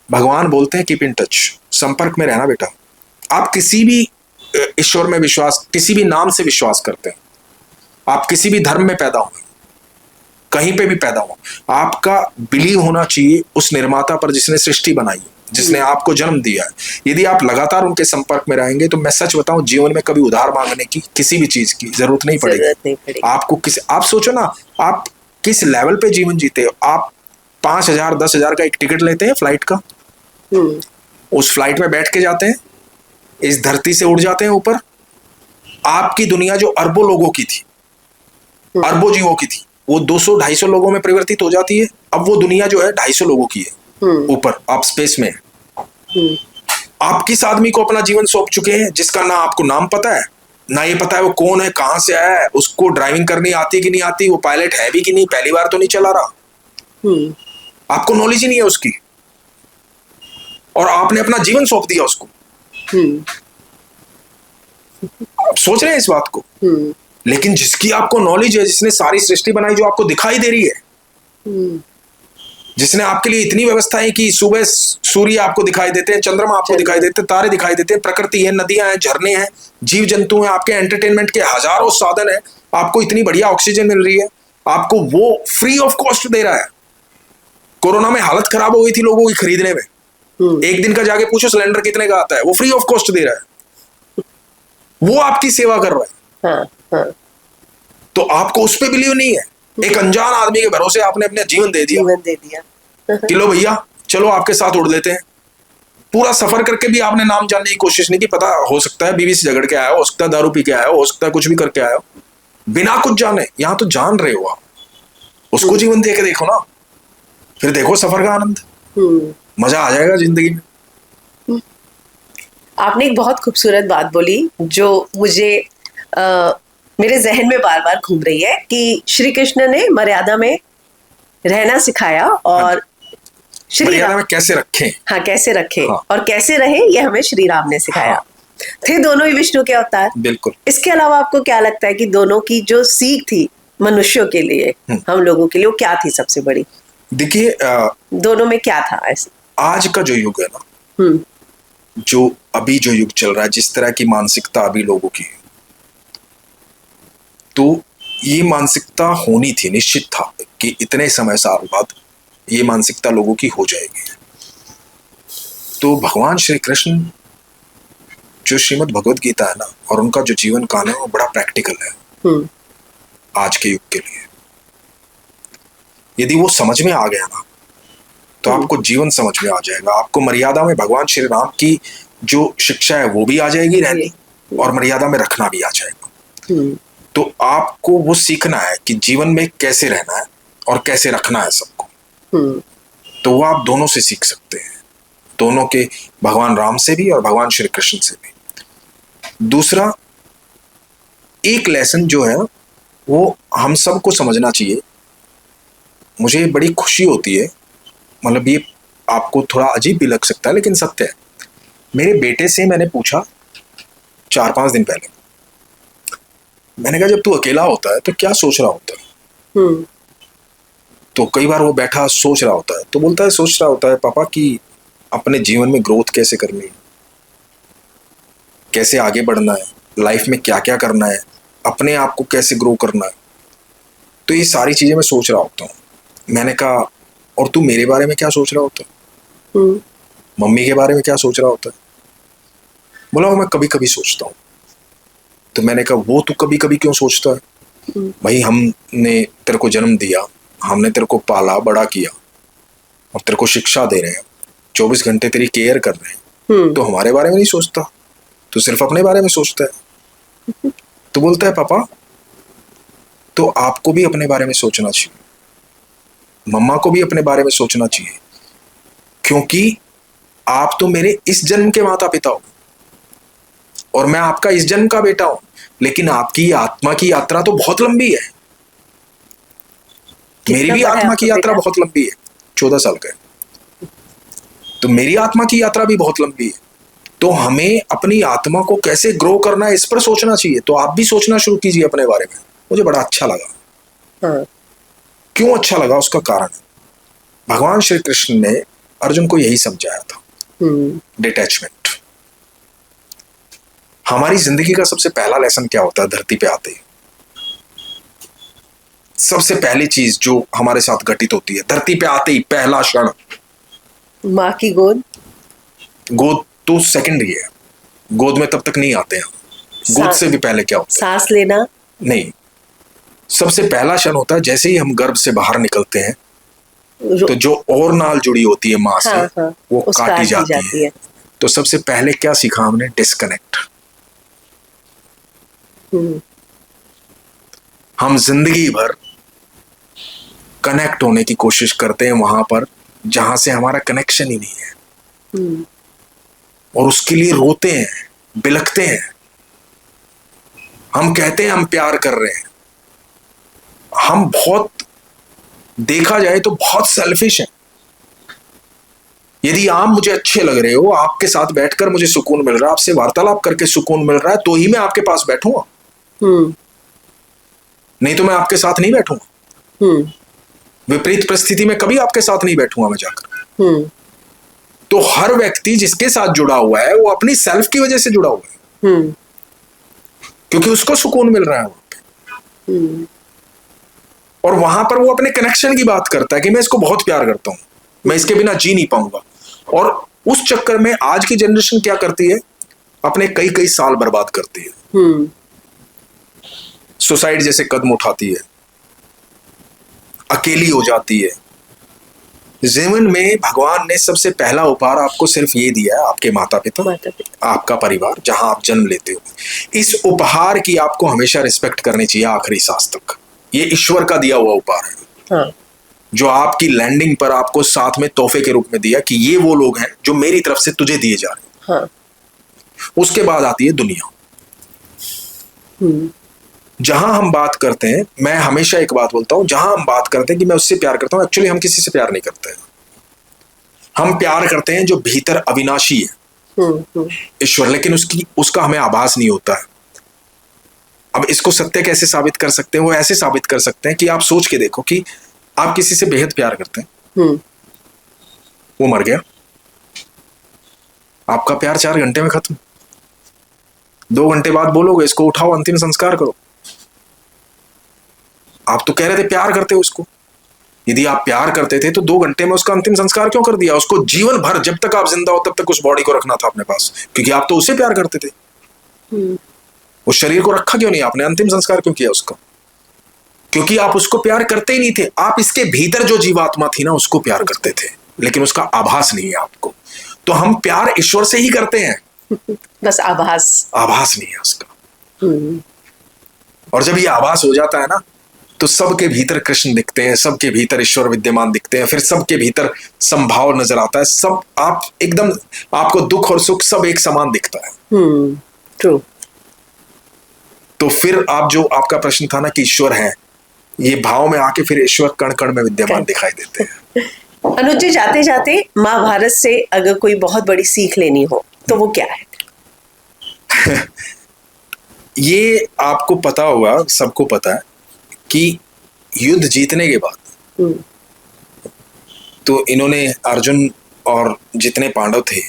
भगवान बोलते हैं कीप इन टच, संपर्क में रहना बेटा। आप किसी भी ईश्वर में विश्वास, किसी भी नाम से विश्वास करते हैं, आप किसी भी धर्म में पैदा हो, कहीं पे भी पैदा हो, आपका बिलीव होना चाहिए उस निर्माता पर जिसने सृष्टि बनाई, जिसने आपको जन्म दिया है। यदि आप लगातार उनके संपर्क में रहेंगे तो मैं सच बताऊं, जीवन में कभी उधार मांगने की, किसी भी चीज की जरूरत नहीं पड़ेगी आपको। आप सोचो ना, आप किस लेवल पे जीवन जीते हो। आप 5,000 10,000 का एक टिकट लेते हैं फ्लाइट का, उस फ्लाइट में बैठ के जाते हैं, इस धरती से उड़ जाते हैं ऊपर। आपकी दुनिया जो अरबों लोगों की थी, अरबों जीवों की थी, वो 200-250 लोगों में परिवर्तित हो जाती है। अब वो दुनिया जो है 250 लोगों की है ऊपर, आप स्पेस में। आप किस आदमी को अपना जीवन सौंप चुके हैं जिसका ना आपको नाम पता है, ना ये पता है वो कौन है, कहां से आया है, उसको ड्राइविंग करनी आती कि नहीं आती, वो पायलट है भी कि नहीं, पहली बार तो नहीं चला रहा। आपको नॉलेज ही नहीं है उसकी, और आपने अपना जीवन सौंप दिया उसको। आप सोच रहे हैं इस बात को। लेकिन जिसकी आपको नॉलेज है, जिसने सारी सृष्टि बनाई, जो आपको दिखाई दे रही है, जिसने आपके लिए इतनी व्यवस्था है कि सुबह सूर्य आपको दिखाई देते हैं, चंद्रमा आपको दिखाई देते हैं, तारे दिखाई देते हैं, प्रकृति है, नदियां हैं, झरने हैं, जीव जंतु हैं, आपके एंटरटेनमेंट के हजारों साधन है, आपको इतनी बढ़िया ऑक्सीजन मिल रही है, आपको वो फ्री ऑफ कॉस्ट दे रहा है। कोरोना में हालत खराब हो गई थी लोगों की खरीदने में, एक दिन का जाके पूछो सिलेंडर कितने का आता है, वो फ्री ऑफ कॉस्ट दे रहा है, वो आपकी सेवा कर रहा है। तो आपको उस पर बिलीव नहीं है। एक अनजान आदमी के भरोसे आपने अपना जीवन दे दिया कि लो भैया चलो आपके साथ उड़ लेते हैं। पूरा सफर करके भी आपने नाम जानने की कोशिश नहीं की। पता हो सकता है बीवी से झगड़ के आया हो सकता है दारू पी के आया हो सकता है कुछ भी करके आया हो, बिना कुछ जाने। यहां तो जान रहे हो आप, उसको जीवन दे के देखो ना, फिर देखो सफर का आनंद, मजा आ जाएगा जिंदगी में। आपने एक बहुत खूबसूरत बात बोली जो मुझे मेरे जहन में बार बार घूम रही है कि श्री कृष्ण ने मर्यादा में रहना सिखाया और श्री मर्यादा राम, में कैसे रखें, हाँ कैसे रखे हाँ। और कैसे रहे ये हमें श्री राम ने सिखाया। हाँ। थे दोनों ही विष्णु के अवतार। बिल्कुल। इसके अलावा आपको क्या लगता है कि दोनों की जो सीख थी मनुष्यों के लिए, हम लोगों के लिए, वो क्या थी सबसे बड़ी? देखिए दोनों में क्या था ऐसे? आज का जो युग है ना, जो अभी जो युग चल रहा है, जिस तरह की मानसिकता अभी लोगों की है, तो ये मानसिकता होनी थी, निश्चित था कि इतने समय साल बाद ये मानसिकता लोगों की हो जाएगी। तो भगवान श्री कृष्ण जो श्रीमद् भगवद गीता है ना, और उनका जो जीवन काल है वो बड़ा प्रैक्टिकल है आज के युग के लिए। यदि वो समझ में आ गया ना, तो आपको जीवन समझ में आ जाएगा। आपको मर्यादा में भगवान श्री राम की जो शिक्षा है वो भी आ जाएगी रहनी, और मर्यादा में रखना भी आ जाएगा। तो आपको वो सीखना है कि जीवन में कैसे रहना है और कैसे रखना है सबको। तो वो आप दोनों से सीख सकते हैं, दोनों के, भगवान राम से भी और भगवान श्री कृष्ण से भी। दूसरा एक लेसन जो है वो हम सबको समझना चाहिए। मुझे बड़ी खुशी होती है, मतलब ये आपको थोड़ा अजीब भी लग सकता है लेकिन सत्य है। मेरे बेटे से मैंने पूछा 4-5 दिन पहले, मैंने कहा जब तू अकेला होता है तो क्या सोच रहा होता है? तो कई बार वो बैठा सोच रहा होता है, तो बोलता है, सोच रहा होता है पापा कि अपने जीवन में ग्रोथ कैसे करनी है, कैसे आगे बढ़ना है, लाइफ में क्या क्या करना है, अपने आप को कैसे ग्रो करना है। तो ये सारी चीजें मैं सोच रहा होता हूँ। मैंने कहा और तू मेरे बारे में क्या सोच रहा होता है? मम्मी के बारे में क्या सोच रहा होता है? बोला वो मैं कभी कभी सोचता हूँ। तो मैंने कहा वो तू कभी कभी क्यों सोचता है? भाई हमने तेरे को जन्म दिया, हमने तेरे को पाला बड़ा किया और तेरे को शिक्षा दे रहे हैं, 24 घंटे तेरी केयर कर रहे हैं, तो हमारे बारे में नहीं सोचता, तो सिर्फ अपने बारे में सोचता है। तो बोलता है पापा तो आपको भी अपने बारे में सोचना चाहिए, मम्मा को भी अपने बारे में सोचना चाहिए, क्योंकि आप तो मेरे इस जन्म के माता पिता हो और मैं आपका इस जन्म का बेटा हूं, लेकिन आपकी आत्मा की यात्रा तो बहुत लंबी है। मेरी भी आत्मा की यात्रा बहुत लंबी है, 14 साल का है, तो मेरी आत्मा की यात्रा भी बहुत लंबी है। तो हमें अपनी आत्मा को कैसे ग्रो करना है इस पर सोचना चाहिए। तो आप भी सोचना शुरू कीजिए अपने बारे में। मुझे बड़ा अच्छा लगा। क्यों अच्छा लगा? उसका कारण है, भगवान श्री कृष्ण ने अर्जुन को यही समझाया था, डिटैचमेंट। हमारी जिंदगी का सबसे पहला लेसन क्या होता है? धरती पे आते ही सबसे पहली चीज जो हमारे साथ घटित होती है, धरती पे आते ही पहला क्षण, माँ की गोद। गोद तो सेकेंडरी है, गोद में तब तक नहीं आते हैं। गोद से भी पहले क्या होता है? सांस लेना। नहीं, सबसे पहला क्षण होता है जैसे ही हम गर्भ से बाहर निकलते हैं, तो जो और नाल जुड़ी होती है माँ से, वो काटी जाती है। तो सबसे पहले क्या सीखा हमने? डिस्कनेक्ट। हम जिंदगी भर कनेक्ट होने की कोशिश करते हैं वहां पर जहां से हमारा कनेक्शन ही नहीं है, और उसके लिए रोते हैं, बिलखते हैं। हम कहते हैं हम प्यार कर रहे हैं, हम बहुत, देखा जाए तो बहुत सेल्फिश हैं। यदि आप मुझे अच्छे लग रहे हो, आपके साथ बैठकर मुझे सुकून मिल रहा है, आपसे वार्तालाप करके सुकून मिल रहा है, तो ही मैं आपके पास बैठूंगा, नहीं तो मैं आपके साथ नहीं बैठूंगा। विपरीत परिस्थिति में कभी आपके साथ नहीं बैठूंगा मैं जाकर। तो हर व्यक्ति जिसके साथ जुड़ा हुआ है वो अपनी सेल्फ की वजह से जुड़ा हुआ है, क्योंकि उसको सुकून मिल रहा है वहां पे। और वहां पर वो अपने कनेक्शन की बात करता है कि मैं इसको बहुत प्यार करता हूं, मैं इसके बिना जी नहीं पाऊंगा। और उस चक्कर में आज की जनरेशन क्या करती है? अपने कई कई साल बर्बाद करती है, सुसाइड जैसे कदम उठाती है, अकेली हो जाती है, जीवन में भगवान ने सबसे पहला उपहार आपको सिर्फ ये दिया है, आपके माता पिता, आपका परिवार, जहां आप जन्म लेते हो। इस उपहार की आपको हमेशा रिस्पेक्ट करनी चाहिए आखिरी सांस तक। ये ईश्वर का दिया हुआ उपहार है। हाँ। जो आपकी लैंडिंग पर आपको साथ में तोहफे के रूप में दिया कि ये वो लोग हैं जो मेरी तरफ से तुझे दिए जा रहे हैं। हाँ। उसके बाद आती है दुनिया। जहां हम बात करते हैं, मैं हमेशा एक बात बोलता हूं, जहां हम बात करते हैं कि मैं उससे प्यार करता हूं, एक्चुअली हम किसी से प्यार नहीं करते हैं। हम प्यार करते हैं जो भीतर अविनाशी है, ईश्वर, लेकिन उसका हमें आभास नहीं होता है। अब इसको सत्य कैसे साबित कर सकते हैं? वो ऐसे साबित कर सकते हैं कि आप सोच के देखो कि आप किसी से बेहद प्यार करते हैं, वो मर गया, आपका प्यार 4 घंटे में खत्म। 2 घंटे बाद बोलोगे इसको उठाओ, अंतिम संस्कार करो। आप तो कह रहे थे प्यार करते हो उसको। यदि आप प्यार करते थे तो 2 घंटे में उसका अंतिम संस्कार क्यों कर दिया? उसको जीवन भर, जब तक आप जिंदा हो तब तक उस बॉडी को रखना था अपने पास, क्योंकि आप तो उसे प्यार करते थे। उस शरीर को रखा क्यों नहीं आपने? अंतिम संस्कार क्यों किया उसका? क्योंकि आप उसको प्यार करते ही नहीं थे। आप इसके भीतर जो जीवात्मा थी ना, उसको प्यार करते थे, लेकिन उसका आभास नहीं है आपको। तो हम प्यार ईश्वर से ही करते हैं, बस आभास नहीं है उसका। और जब ये आभास हो जाता है ना, तो सबके भीतर कृष्ण दिखते हैं, सबके भीतर ईश्वर विद्यमान दिखते हैं, फिर सबके भीतर संभाव नजर आता है। सब आप एकदम, आपको दुख और सुख सब एक समान दिखता है। ट्रू। तो फिर आप, जो आपका प्रश्न था ना कि ईश्वर है, ये भाव में आके फिर ईश्वर कण कण में विद्यमान दिखाई देते हैं। अनुज जी, जाते जाते महाभारत से अगर कोई बहुत बड़ी सीख लेनी हो तो वो क्या है? ये आपको पता होगा, सबको पता है कि युद्ध जीतने के बाद तो इन्होंने, अर्जुन और जितने पांडव थे,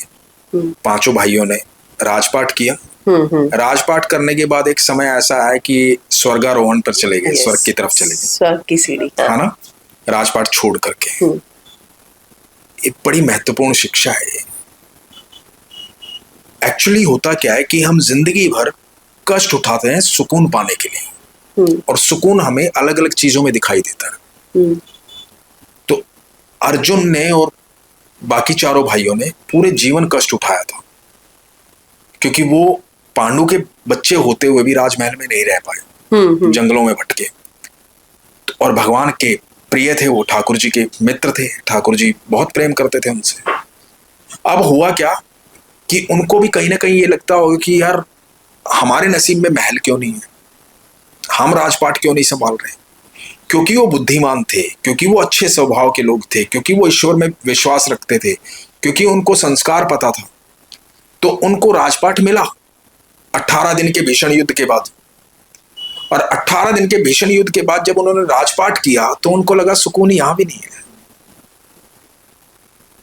5 भाइयों ने राजपाट किया। राजपाट करने के बाद एक समय ऐसा आया कि स्वर्गारोहण पर चले गए, स्वर्ग की तरफ चले गए, स्वर्ग की सीढ़ी, है ना, राजपाट छोड़ करके। एक बड़ी महत्वपूर्ण शिक्षा है। एक्चुअली होता क्या है कि हम जिंदगी भर कष्ट उठाते हैं सुकून पाने के लिए, और सुकून हमें अलग अलग चीजों में दिखाई देता है। तो अर्जुन ने और बाकी 4 भाइयों ने पूरे जीवन कष्ट उठाया था, क्योंकि वो पांडु के बच्चे होते हुए भी राजमहल में नहीं रह पाए, जंगलों में भटके। और भगवान के प्रिय थे वो, ठाकुर जी के मित्र थे, ठाकुर जी बहुत प्रेम करते थे उनसे। अब हुआ क्या कि उनको भी कहीं ना कहीं ये लगता होगा कि यार हमारे नसीब में महल क्यों नहीं है, हम राजपाट क्यों नहीं संभाल रहे? क्योंकि वो बुद्धिमान थे, क्योंकि वो अच्छे स्वभाव के लोग थे, क्योंकि वो ईश्वर में विश्वास रखते थे, क्योंकि उनको संस्कार पता था, तो उनको राजपाट मिला 18 दिन के भीषण युद्ध के बाद। और 18 दिन के भीषण युद्ध के बाद जब उन्होंने राजपाट किया तो उनको लगा सुकून यहां भी नहीं है,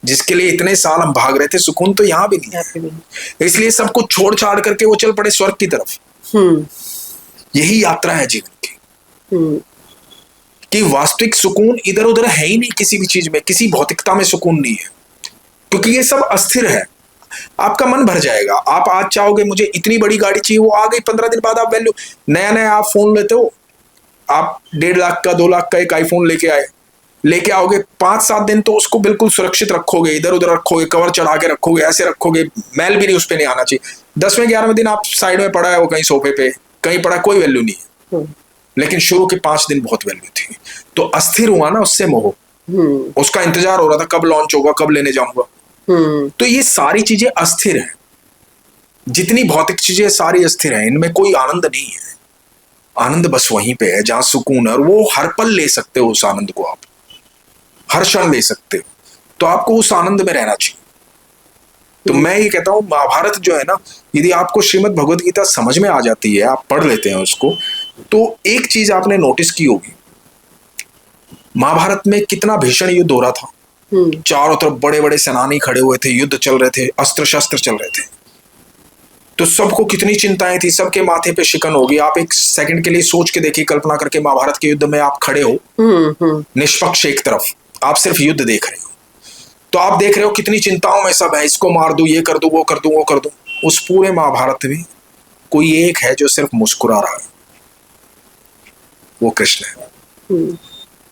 जिसके लिए इतने साल हम भाग रहे थे, सुकून तो यहां भी नहीं है। इसलिए सब कुछ छोड़ छाड़ करके वो चल पड़े स्वर्ग की तरफ। यही यात्रा है जीवन की, कि वास्तविक सुकून इधर उधर है ही नहीं, किसी भी चीज में, किसी भौतिकता में सुकून नहीं है, क्योंकि ये सब अस्थिर है। आपका मन भर जाएगा, आप आज चाहोगे मुझे इतनी बड़ी गाड़ी चाहिए, वो आ गई, 15 दिन बाद आप वैल्यू, नया नया आप फोन लेते हो, आप 1.5 लाख का 2 लाख का एक आईफोन लेके आओगे, 5-7 दिन तो उसको बिल्कुल सुरक्षित रखोगे, इधर उधर रखोगे, कवर चढ़ा के रखोगे, ऐसे रखोगे, मैल भी नहीं उस पर नहीं आना चाहिए। 10वें 11वें दिन आप साइड में पड़ा है वो, कहीं सोफे पे कहीं पड़ा, कोई वैल्यू नहीं है। लेकिन शुरू के 5 दिन बहुत वैल्यू थी। तो अस्थिर हुआ ना, उससे मोह, उसका इंतजार हो रहा था कब लॉन्च होगा, कब लेने जाऊंगा। तो ये सारी चीजें अस्थिर हैं, जितनी भौतिक चीजें सारी अस्थिर हैं, इनमें कोई आनंद नहीं है। आनंद बस वहीं पे है जहां सुकून है, और वो हर पल ले सकते हो उस आनंद को, आप हर क्षण ले सकते हो। तो आपको उस आनंद में रहना चाहिए। तो मैं ये कहता हूं, महाभारत जो है ना, यदि आपको श्रीमद् भगवद गीता समझ में आ जाती है, आप पढ़ लेते हैं उसको, तो एक चीज आपने नोटिस की होगी, महाभारत में कितना भीषण युद्ध हो रहा था। चारों तरफ बड़े बड़े सेनानी खड़े हुए थे, युद्ध चल रहे थे, अस्त्र शस्त्र चल रहे थे, तो सबको कितनी चिंताएं थी, सबके माथे पे शिकन होगी। आप एक सेकंड के लिए सोच के देखिए, कल्पना करके, महाभारत के युद्ध में आप खड़े हो, निष्पक्ष एक तरफ, आप सिर्फ युद्ध देख रहे हो, तो आप देख रहे हो कितनी चिंताओं में सब है, इसको मार दूं, ये कर दूं, वो कर दूं, वो कर दूं। उस पूरे महाभारत में कोई एक है जो सिर्फ मुस्कुरा रहा है, वो कृष्ण है।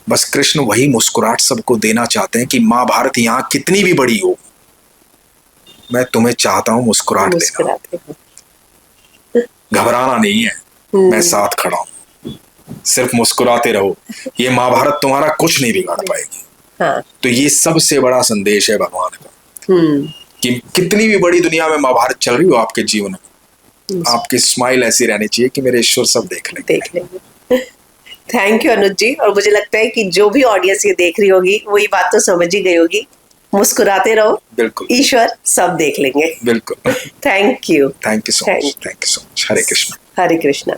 बस कृष्ण वही मुस्कुराहट सबको देना चाहते हैं कि महाभारत यहाँ कितनी भी बड़ी हो, मैं तुम्हें चाहता हूँ मुस्कुराहट देना, मुस्कुराते हो। घबराना नहीं है, मैं साथ खड़ा हूँ, सिर्फ मुस्कुराते रहो, ये महाभारत तुम्हारा कुछ नहीं बिगाड़ पाएगी। हाँ। तो ये सबसे बड़ा संदेश है भगवान का कि कितनी भी बड़ी दुनिया में महाभारत चल रही हो आपके जीवन में, आपकी स्माइल ऐसी रहनी चाहिए कि मेरे ईश्वर सब देख लेंगे। थैंक यू अनुज जी। और मुझे लगता है कि जो भी ऑडियंस ये देख रही होगी वो ये बात तो समझ ही गई होगी, मुस्कुराते रहो, बिल्कुल, ईश्वर सब देख लेंगे। बिल्कुल। Thank you so much, thank you so much. Hare Krishna. Hare Krishna.